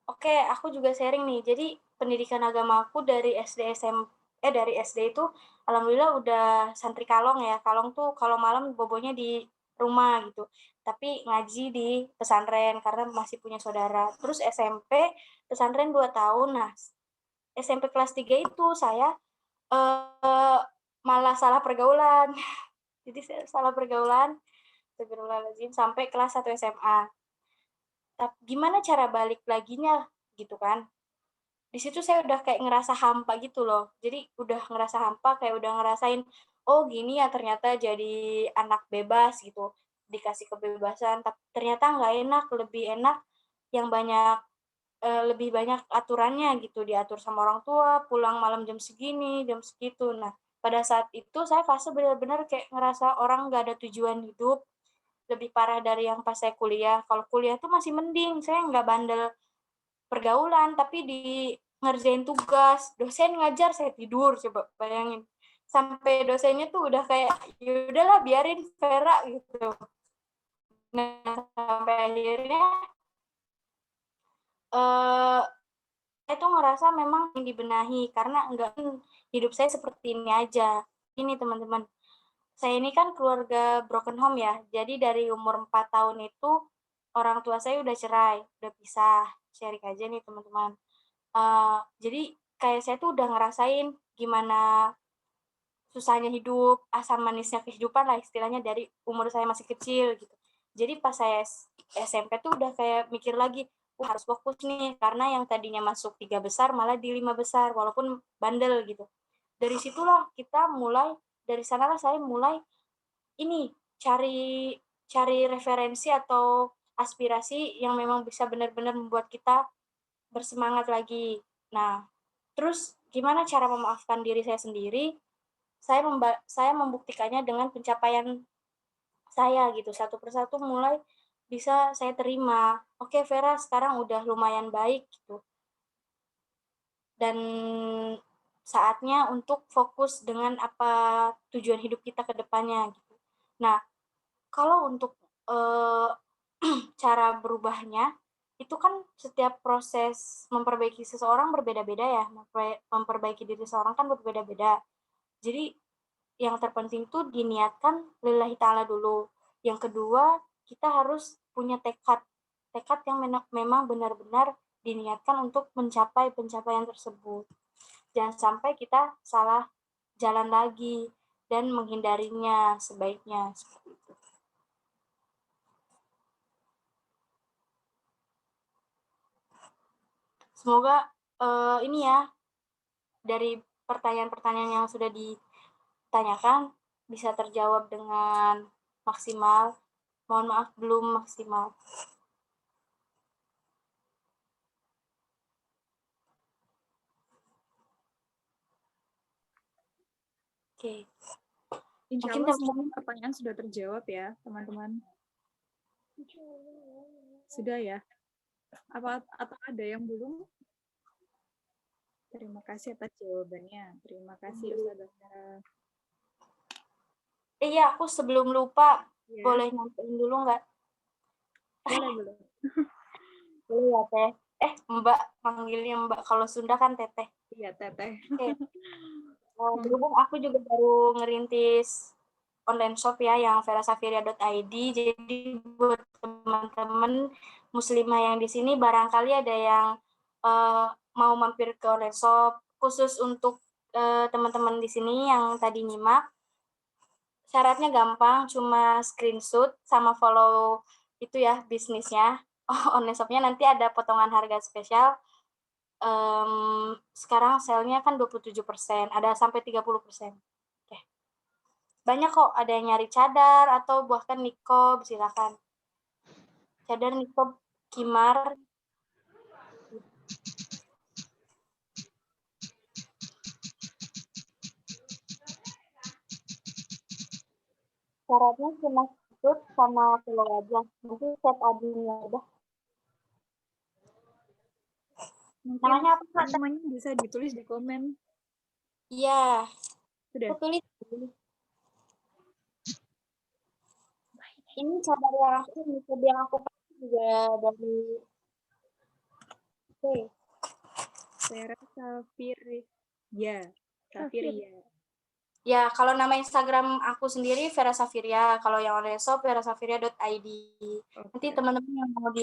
Oke, aku juga sharing nih. Jadi pendidikan agama aku dari dari SD itu alhamdulillah udah santri kalong ya. Kalong tuh kalau malam bobonya di rumah gitu. Tapi ngaji di pesantren karena masih punya saudara. Terus SMP pesantren 2 tahun. Nah, SMP kelas 3 itu saya malah salah pergaulan. Jadi saya salah pergaulan. Astagfirullahaladzim sampai kelas 1 SMA. Gimana cara balik laginya gitu kan? Di situ saya udah kayak ngerasa hampa gitu loh. Jadi udah ngerasa hampa, kayak udah ngerasain, oh gini ya ternyata jadi anak bebas gitu. Dikasih kebebasan, tapi ternyata nggak enak, lebih enak yang lebih banyak aturannya gitu. Diatur sama orang tua, pulang malam jam segini, jam segitu. Nah, pada saat itu saya fase benar-benar kayak ngerasa orang nggak ada tujuan hidup, lebih parah dari yang pas saya kuliah. Kalau kuliah tuh masih mending, saya nggak bandel pergaulan, tapi di ngerjain tugas, dosen ngajar saya tidur, coba bayangin. Sampai dosennya tuh udah kayak, ya udahlah biarin Vera gitu. Nah, sampai akhirnya saya tuh ngerasa memang yang dibenahi karena enggak hidup saya seperti ini aja. Ini teman-teman, saya ini kan keluarga broken home ya. Jadi dari umur 4 tahun itu orang tua saya udah cerai, udah pisah. Sharing aja nih teman-teman. Jadi kayak saya tuh udah ngerasain gimana susahnya hidup, asam manisnya kehidupan lah istilahnya dari umur saya masih kecil gitu. Jadi pas saya SMP tuh udah kayak mikir lagi, wah harus fokus nih karena yang tadinya masuk 3 besar malah di 5 besar walaupun bandel gitu. Dari situlah kita mulai, dari sanalah saya mulai ini cari cari referensi atau aspirasi yang memang bisa benar-benar membuat kita bersemangat lagi. Nah, terus gimana cara memaafkan diri saya sendiri? Saya membuktikannya dengan pencapaian saya gitu, satu persatu mulai bisa saya terima. Oke, Vera sekarang udah lumayan baik gitu. Dan saatnya untuk fokus dengan apa tujuan hidup kita ke depannya gitu. Nah, kalau untuk cara berubahnya itu kan setiap proses memperbaiki seseorang berbeda-beda ya, memperbaiki diri seseorang kan berbeda-beda. Jadi yang terpenting tuh diniatkan lillahi ta'ala dulu. Yang kedua, kita harus punya tekad yang memang benar-benar diniatkan untuk mencapai pencapaian tersebut. Jangan sampai kita salah jalan lagi dan menghindarinya sebaiknya seperti itu. Semoga ini ya, dari pertanyaan-pertanyaan yang sudah ditanyakan bisa terjawab dengan maksimal. Mohon maaf belum maksimal. Oke. Insya Mungkin Allah semua teman-teman pertanyaan sudah terjawab ya, teman-teman. Sudah ya? Atau ada yang belum? Terima kasih atas jawabannya. Terima kasih Ustazah Vera. iya, aku sebelum lupa Ya, boleh nyampein dulu nggak? boleh. Boleh ya, Teh. Mbak, panggilnya Mbak. Kalau Sunda kan Teteh. Iya, Teteh. Oke. Berhubung aku juga baru ngerintis online shop ya, yang verasafiria.id. Jadi buat teman-teman muslimah yang di sini barangkali ada yang mau mampir ke online shop khusus untuk teman-teman di sini yang tadi nyimak. Syaratnya gampang, cuma screenshot sama follow itu ya bisnisnya. Online shop-nya nanti ada potongan harga spesial. Sekarang sale-nya kan 27%, ada sampai 30%. Oke. Banyak kok, ada yang nyari cadar atau bahkan nikob, silakan. Cadar, nikob, khimar. Syaratnya cuma screenshot sama follow aja. Nanti chat adminnya udah. Mungkin Namanya apa, Kak? namanya bisa ditulis di komen. Iya. Sudah. Aku tulis. Ini cadar yang aku pakai juga dari Vera Safiria. Safiria. Ya, kalau nama Instagram aku sendiri Vera Safiria, kalau yang online shop verasafiria.id. Nanti teman-teman yang mau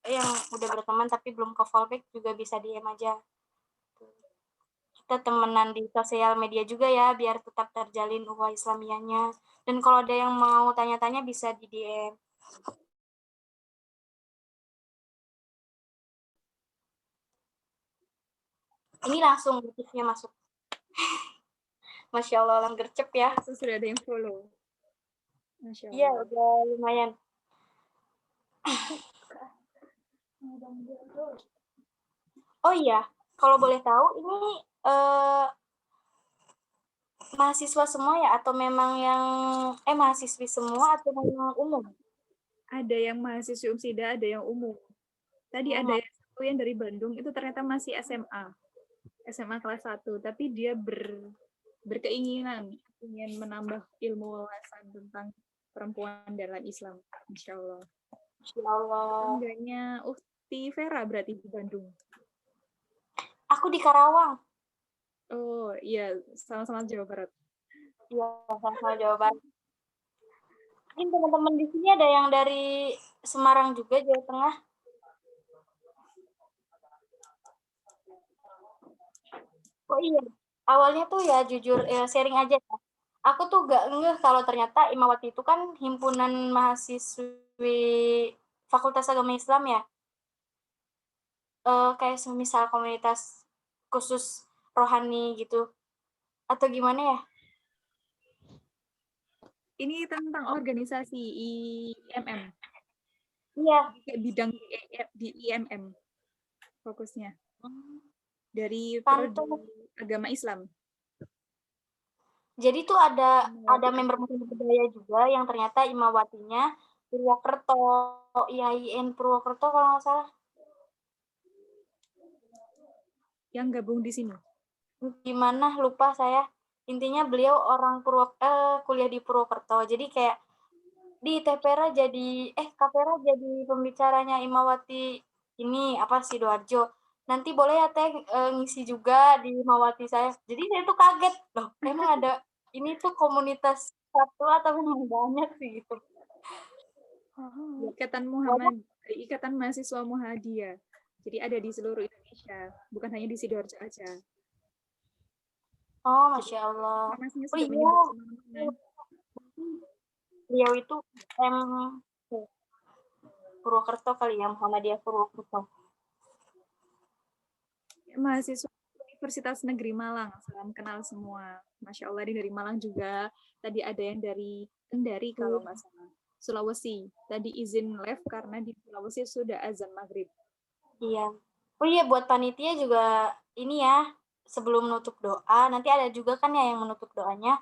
yang udah berteman tapi belum ke fallback juga bisa DM aja. Kita temenan di sosial media juga ya, biar tetap terjalin ukhuwah Islamiyahnya. Dan kalau ada yang mau tanya-tanya bisa di DM. Ini langsung notifnya masuk. Masya Allah, orang gercep ya. Sudah ada yang follow. Masya Allah. Iya, udah lumayan. Oh iya, kalau boleh tahu ini mahasiswa semua ya atau memang yang mahasiswi semua atau memang umum? Ada yang mahasiswi UMSIDA, ada yang umum. Tadi ada yang satu yang dari Bandung, itu ternyata masih SMA kelas 1, tapi dia berkeinginan ingin menambah ilmu wawasan tentang perempuan dalam Islam. Insya Allah. Insya Allah. Enggaknya Ukti Vera berarti di Bandung. Aku di Karawang. Oh iya, sama-sama Jawa Barat. Iya, sama-sama Jawa Barat. Mungkin teman-teman di sini ada yang dari Semarang juga, Jawa Tengah. Oh iya, awalnya tuh ya jujur sharing aja ya. Aku tuh gak ngeh kalau ternyata Imawati itu kan himpunan mahasiswi Fakultas Agama Islam ya. Kayak semisal komunitas khusus rohani gitu. Atau gimana ya? Ini tentang organisasi IMM. Iya. Kayak bidang di IMM fokusnya. Dari Pantes. prodi agama Islam. Jadi tuh ada member muslim budaya juga yang ternyata Imawatinya Purwokerto, IAIN Purwokerto kalau nggak salah. Yang gabung di sini. Gimana lupa saya. Intinya beliau orang kuliah di Purwokerto. Jadi kayak di TPRA Kapera jadi pembicaranya Imawati ini apa Sidoarjo. Nanti boleh ya Teh ngisi juga di Imawati saya. Jadi saya tuh kaget loh, emang ada ini tuh komunitas satu atau memang banyak sih gitu. Ikatan Mahasiswa Muhammadiyah. Jadi ada di seluruh Indonesia, bukan hanya di Sidoarjo aja. Oh, Masya Allah. Oh iya. Beliau itu Purwokerto kali ya, Muhammadiyah Purwokerto. Mahasiswa Universitas Negeri Malang, salam kenal semua. Masya Allah, dari Malang juga. Tadi ada yang dari Kendari kalau nggak salah. Sulawesi. Tadi izin live karena di Sulawesi sudah azan maghrib. Iya. Oh iya, buat panitia juga ini ya, sebelum menutup doa, nanti ada juga kan ya yang menutup doanya.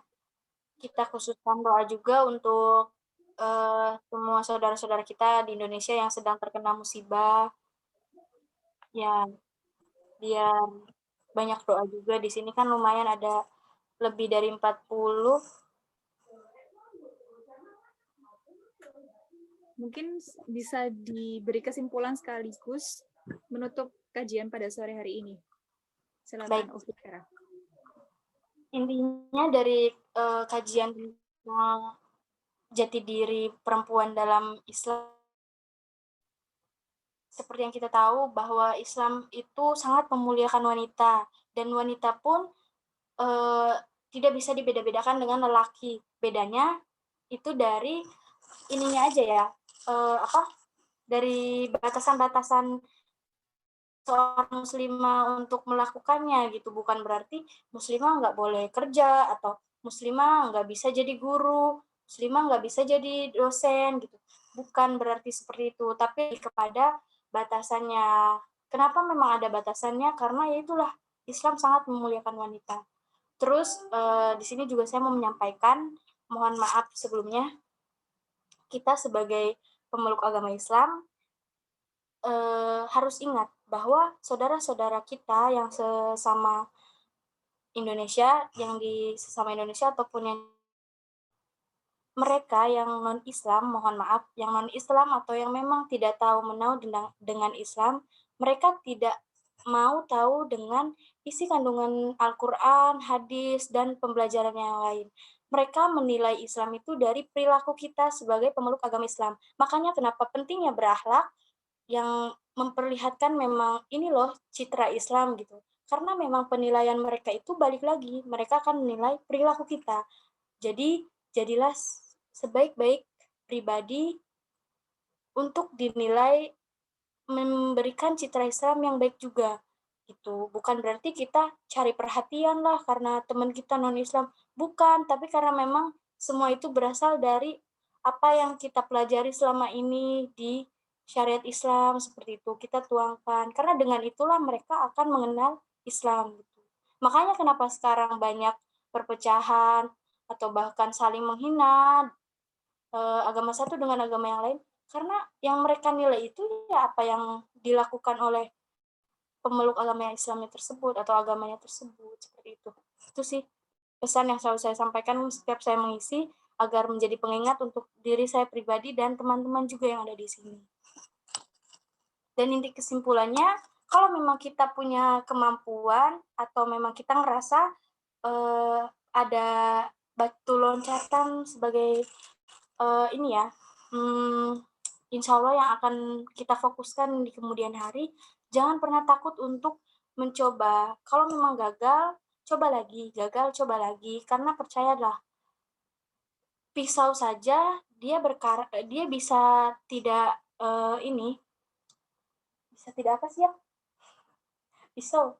Kita khususkan doa juga untuk semua saudara-saudara kita di Indonesia yang sedang terkena musibah. Ya, biar banyak doa juga. Di sini kan lumayan ada lebih dari 40. Mungkin bisa diberi kesimpulan sekaligus menutup kajian pada sore hari ini. Silakan, Ufira. Intinya dari kajian tentang jati diri perempuan dalam Islam, seperti yang kita tahu bahwa Islam itu sangat memuliakan wanita, dan wanita pun tidak bisa dibeda-bedakan dengan lelaki. Bedanya itu dari ininya aja ya, dari batasan-batasan seorang muslimah untuk melakukannya gitu. Bukan berarti muslimah nggak boleh kerja, atau muslimah nggak bisa jadi guru, muslimah nggak bisa jadi dosen gitu. Bukan berarti seperti itu, tapi kepada batasannya. Kenapa memang ada batasannya? Karena ya itulah, Islam sangat memuliakan wanita. Terus di sini juga saya mau menyampaikan, mohon maaf sebelumnya, kita sebagai pemeluk agama Islam harus ingat bahwa saudara-saudara kita yang sesama Indonesia, sesama Indonesia ataupun yang mereka yang non-Islam, mohon maaf, yang non-Islam atau yang memang tidak tahu menau dengan Islam, mereka tidak mau tahu dengan isi kandungan Al-Quran, hadis, dan pembelajaran yang lain. Mereka menilai Islam itu dari perilaku kita sebagai pemeluk agama Islam. Makanya kenapa pentingnya berakhlak, yang memperlihatkan memang ini loh citra Islam gitu. Karena memang penilaian mereka itu balik lagi, mereka akan menilai perilaku kita. Jadi, jadilah sebaik-baik pribadi untuk dinilai memberikan citra Islam yang baik juga. Gitu. Bukan berarti kita cari perhatian lah karena teman kita non-Islam. Bukan, tapi karena memang semua itu berasal dari apa yang kita pelajari selama ini di syariat Islam, seperti itu kita tuangkan. Karena dengan itulah mereka akan mengenal Islam. Gitu. Makanya kenapa sekarang banyak perpecahan atau bahkan saling menghina agama satu dengan agama yang lain, karena yang mereka nilai itu ya apa yang dilakukan oleh pemeluk agama Islamnya tersebut atau agamanya tersebut, seperti itu. Itu sih pesan yang selalu saya sampaikan setiap saya mengisi, agar menjadi pengingat untuk diri saya pribadi dan teman-teman juga yang ada di sini. Dan inti kesimpulannya, kalau memang kita punya kemampuan atau memang kita ngerasa ada batu loncatan sebagai ini ya, insya Allah yang akan kita fokuskan di kemudian hari, jangan pernah takut untuk mencoba. Kalau memang gagal, coba lagi, gagal, coba lagi. Karena percayalah, pisau saja dia bisa tidak bisa tidak apa sih ya? Pisau.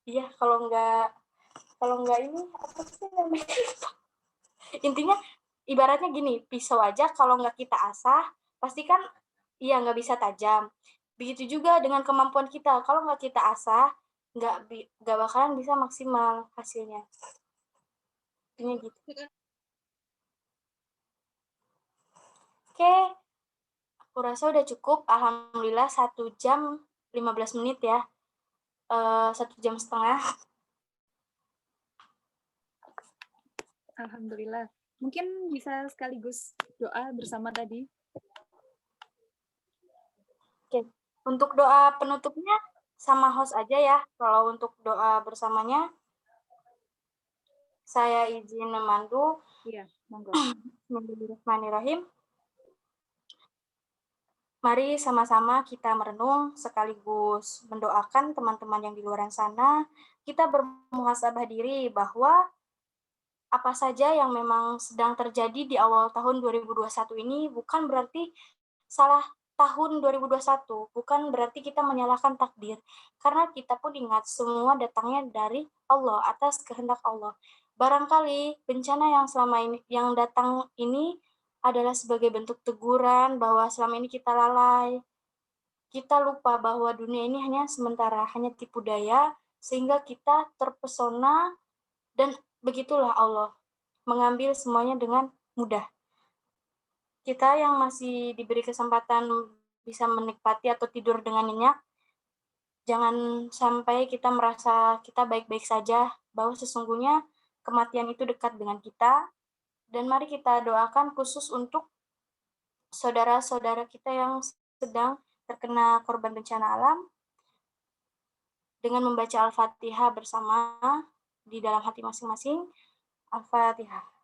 Iya, kalau nggak ini apa sih namanya? Intinya ibaratnya gini, pisau aja kalau nggak kita asah, pasti kan iya nggak bisa tajam. Begitu juga dengan kemampuan kita, kalau nggak kita asah, nggak bakalan bisa maksimal hasilnya. Intinya gitu. Oke, aku rasa udah cukup. Alhamdulillah 1 jam 15 menit ya. 1 jam setengah. Alhamdulillah. Mungkin bisa sekaligus doa bersama tadi. Oke, untuk doa penutupnya sama host aja ya. Kalau untuk doa bersamanya, saya izin memandu. Iya, monggo. Bismillahirrahmanirrahim. Mari sama-sama kita merenung sekaligus mendoakan teman-teman yang di luar sana. Kita bermuhasabah diri bahwa apa saja yang memang sedang terjadi di awal tahun 2021 ini bukan berarti salah tahun 2021, bukan berarti kita menyalahkan takdir. Karena kita pun ingat semua datangnya dari Allah, atas kehendak Allah. Barangkali bencana yang selama ini yang datang ini adalah sebagai bentuk teguran bahwa selama ini kita lalai. Kita lupa bahwa dunia ini hanya sementara, hanya tipu daya, sehingga kita terpesona dan begitulah Allah mengambil semuanya dengan mudah. Kita yang masih diberi kesempatan bisa menikmati atau tidur dengan nyenyak, jangan sampai kita merasa kita baik-baik saja, bahwa sesungguhnya kematian itu dekat dengan kita, dan mari kita doakan khusus untuk saudara-saudara kita yang sedang terkena korban bencana alam, dengan membaca Al-Fatihah bersama di dalam hati masing-masing. Al-Fatihah.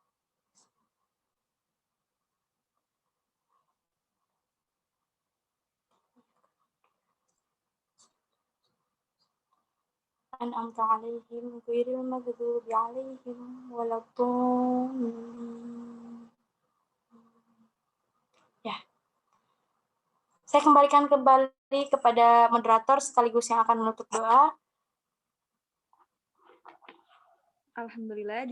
أنعمت عليهم غير المغضوب عليهم ولا الضالين. Ya. Saya kembalikan kembali kepada moderator sekaligus yang akan menutup doa. Alhamdulillah,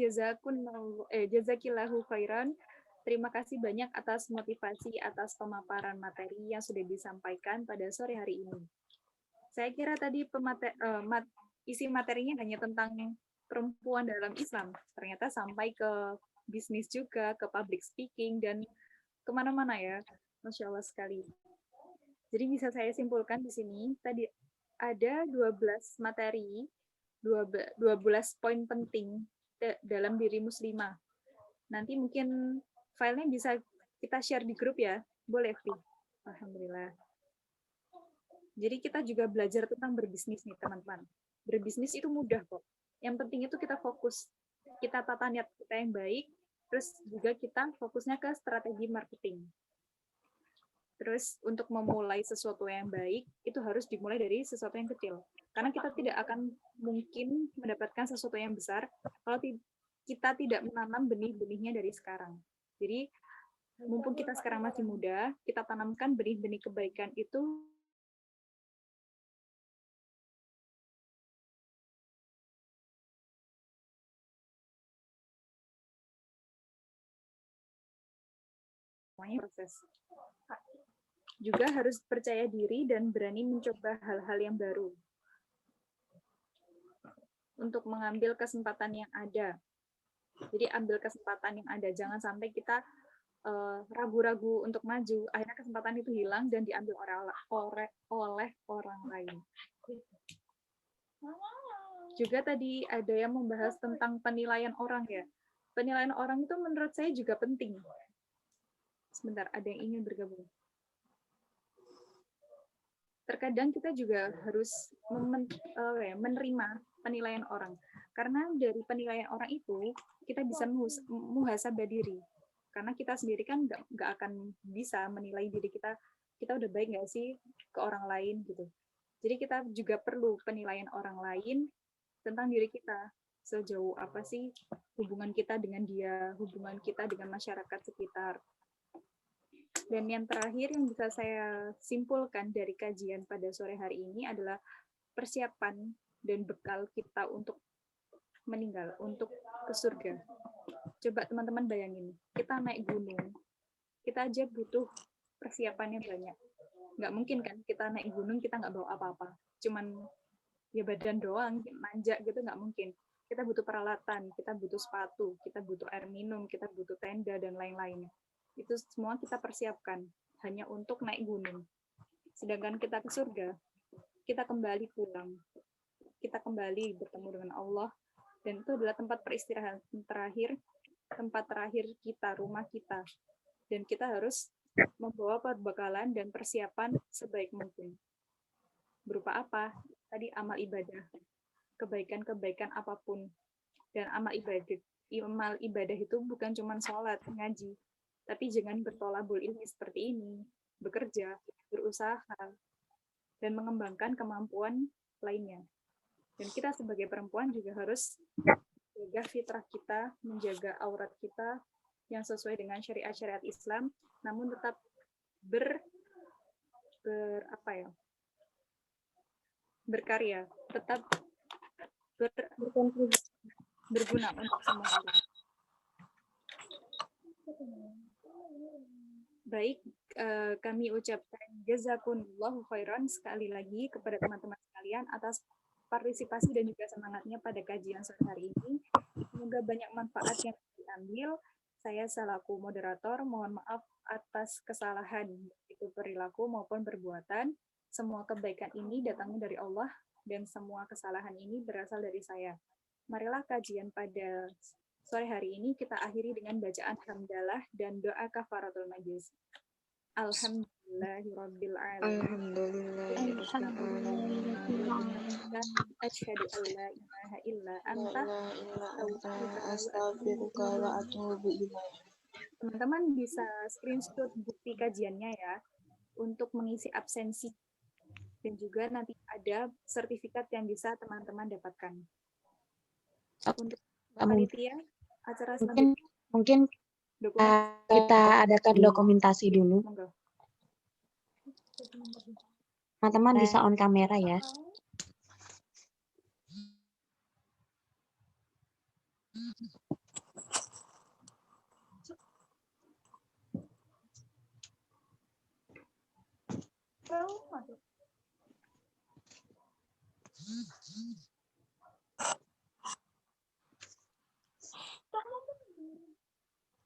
jazakillahu khairan. Terima kasih banyak atas motivasi, atas pemaparan materi yang sudah disampaikan pada sore hari ini. Saya kira tadi isi materinya hanya tentang perempuan dalam Islam. Ternyata sampai ke bisnis juga, ke public speaking, dan kemana-mana ya. Masya Allah sekali. Jadi bisa saya simpulkan di sini, tadi ada 12 materi, 12 poin penting dalam diri muslimah. Nanti mungkin filenya bisa kita share di grup ya. Boleh, Fi? Alhamdulillah. Jadi kita juga belajar tentang berbisnis nih, teman-teman. Berbisnis itu mudah kok. Yang penting itu kita fokus. Kita tata niat kita yang baik, terus juga kita fokusnya ke strategi marketing. Terus untuk memulai sesuatu yang baik, itu harus dimulai dari sesuatu yang kecil. Karena kita tidak akan mungkin mendapatkan sesuatu yang besar kalau kita tidak menanam benih-benihnya dari sekarang. Jadi, mumpung kita sekarang masih muda, kita tanamkan benih-benih kebaikan itu semuanya proses. Juga harus percaya diri dan berani mencoba hal-hal yang baru untuk mengambil kesempatan yang ada. Jadi ambil kesempatan yang ada, jangan sampai kita ragu-ragu untuk maju, akhirnya kesempatan itu hilang dan diambil oleh orang lain. Juga tadi ada yang membahas tentang penilaian orang ya. Penilaian orang itu menurut saya juga penting. Sebentar, ada yang ingin bergabung. Terkadang kita juga harus menerima penilaian orang. Karena dari penilaian orang itu, kita bisa muhasabah diri. Karena kita sendiri kan nggak akan bisa menilai diri kita udah baik nggak sih ke orang lain gitu. Jadi kita juga perlu penilaian orang lain tentang diri kita. Sejauh apa sih hubungan kita dengan dia, hubungan kita dengan masyarakat sekitar. Dan yang terakhir yang bisa saya simpulkan dari kajian pada sore hari ini adalah persiapan dan bekal kita untuk meninggal, untuk ke surga. Coba teman-teman bayangin, kita naik gunung, kita aja butuh persiapannya banyak. Nggak mungkin kan kita naik gunung, kita nggak bawa apa-apa. Cuman ya badan doang, manjak gitu nggak mungkin. Kita butuh peralatan, kita butuh sepatu, kita butuh air minum, kita butuh tenda, dan lain-lainnya. Itu semua kita persiapkan hanya untuk naik gunung. Sedangkan kita ke surga, kita kembali pulang. Kita kembali bertemu dengan Allah, dan itu adalah tempat peristirahatan terakhir, tempat terakhir kita, rumah kita. Dan kita harus membawa perbekalan dan persiapan sebaik mungkin. Berupa apa? Tadi amal ibadah. Kebaikan-kebaikan apapun. Dan amal ibadah itu bukan cuma sholat, ngaji. Tapi jangan bertolabul ilmi seperti ini. Bekerja, berusaha, dan mengembangkan kemampuan lainnya. Dan kita sebagai perempuan juga harus menjaga fitrah kita, menjaga aurat kita yang sesuai dengan syariat-syariat Islam, namun tetap berkarya, tetap berguna untuk semua orang. Baik, kami ucapkan jazakumullahu khairan sekali lagi kepada teman-teman sekalian atas partisipasi dan juga semangatnya pada kajian sore hari ini. Semoga banyak manfaat yang diambil. Saya selaku moderator, mohon maaf atas kesalahan, itu perilaku maupun perbuatan. Semua kebaikan ini datangnya dari Allah, dan semua kesalahan ini berasal dari saya. Marilah kajian pada sore hari ini kita akhiri dengan bacaan hamdalah dan doa kafaratul majlis. Alhamdulillahirabbil alamin. Asyhadu an la ilaha illa anta astaghfiruka wa atubu ilaik. Teman-teman bisa screenshot bukti kajiannya ya untuk mengisi absensi, dan juga nanti ada sertifikat yang bisa teman-teman dapatkan. Untuk panitia acara selanjutnya Mungkin kita adakan dokumentasi dulu. Teman-teman bisa on kamera ya.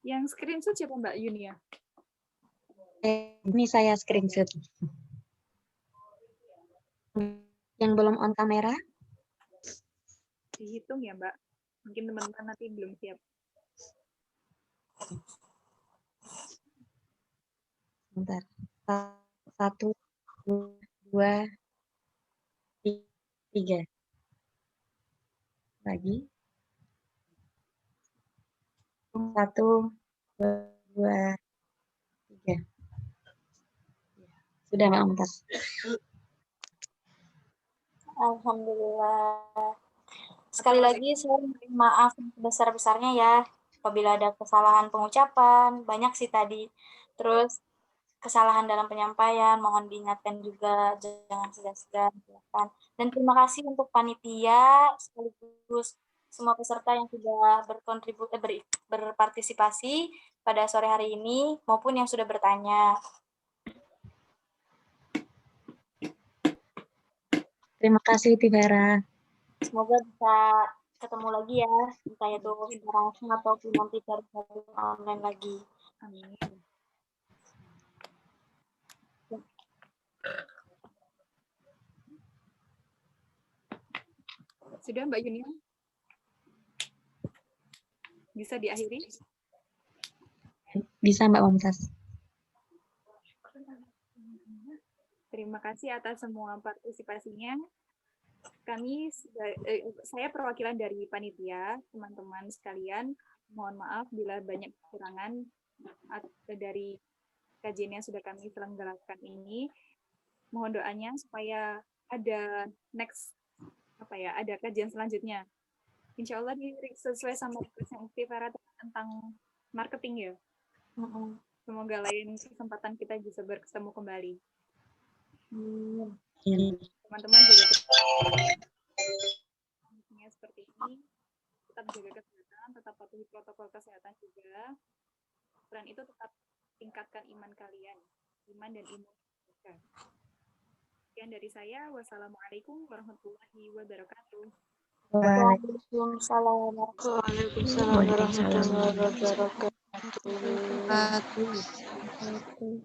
Yang screenshot siapa Mbak Yunia? Ini saya screenshot. Yang belum on kamera? Dihitung ya Mbak. Mungkin teman-teman nanti belum siap. Bentar. 1, 2, 3. Lagi. 1, 2, 3. Sudah Mbak Mumtaz. Alhamdulillah. Sekali lagi saya minta maaf sebesar-besarnya ya apabila ada kesalahan pengucapan, banyak sih tadi. Terus kesalahan dalam penyampaian, mohon diingatkan juga, jangan segan-segan. Dan terima kasih untuk panitia sekaligus semua peserta yang sudah berpartisipasi pada sore hari ini maupun yang sudah bertanya. Terima kasih Tivera. Semoga bisa ketemu lagi ya, entah itu sekarang ataupun nanti cari online lagi. Amin. Sudah Mbak Yunia? Bisa diakhiri? Bisa Mbak Mumtaz. Terima kasih atas semua partisipasinya. Saya perwakilan dari panitia, teman-teman sekalian, mohon maaf bila banyak kekurangan dari kajian yang sudah kami selenggarakan ini. Mohon doanya supaya ada next ada kajian selanjutnya. Insya Allah sesuai sama request yang Vera tentang marketing ya. Semoga lain kesempatan kita bisa bertemu kembali. Teman-teman juga seperti ini, tetap jaga kesehatan, tetap patuhi protokol kesehatan juga. Selain itu tetap tingkatkan iman kalian, iman dan imun. Sekian dari saya. Wassalamualaikum warahmatullahi wabarakatuh. Waalaikumsalam warahmatullahi wabarakatuh. Waalaikumsalam warahmatullahi wabarakatuh.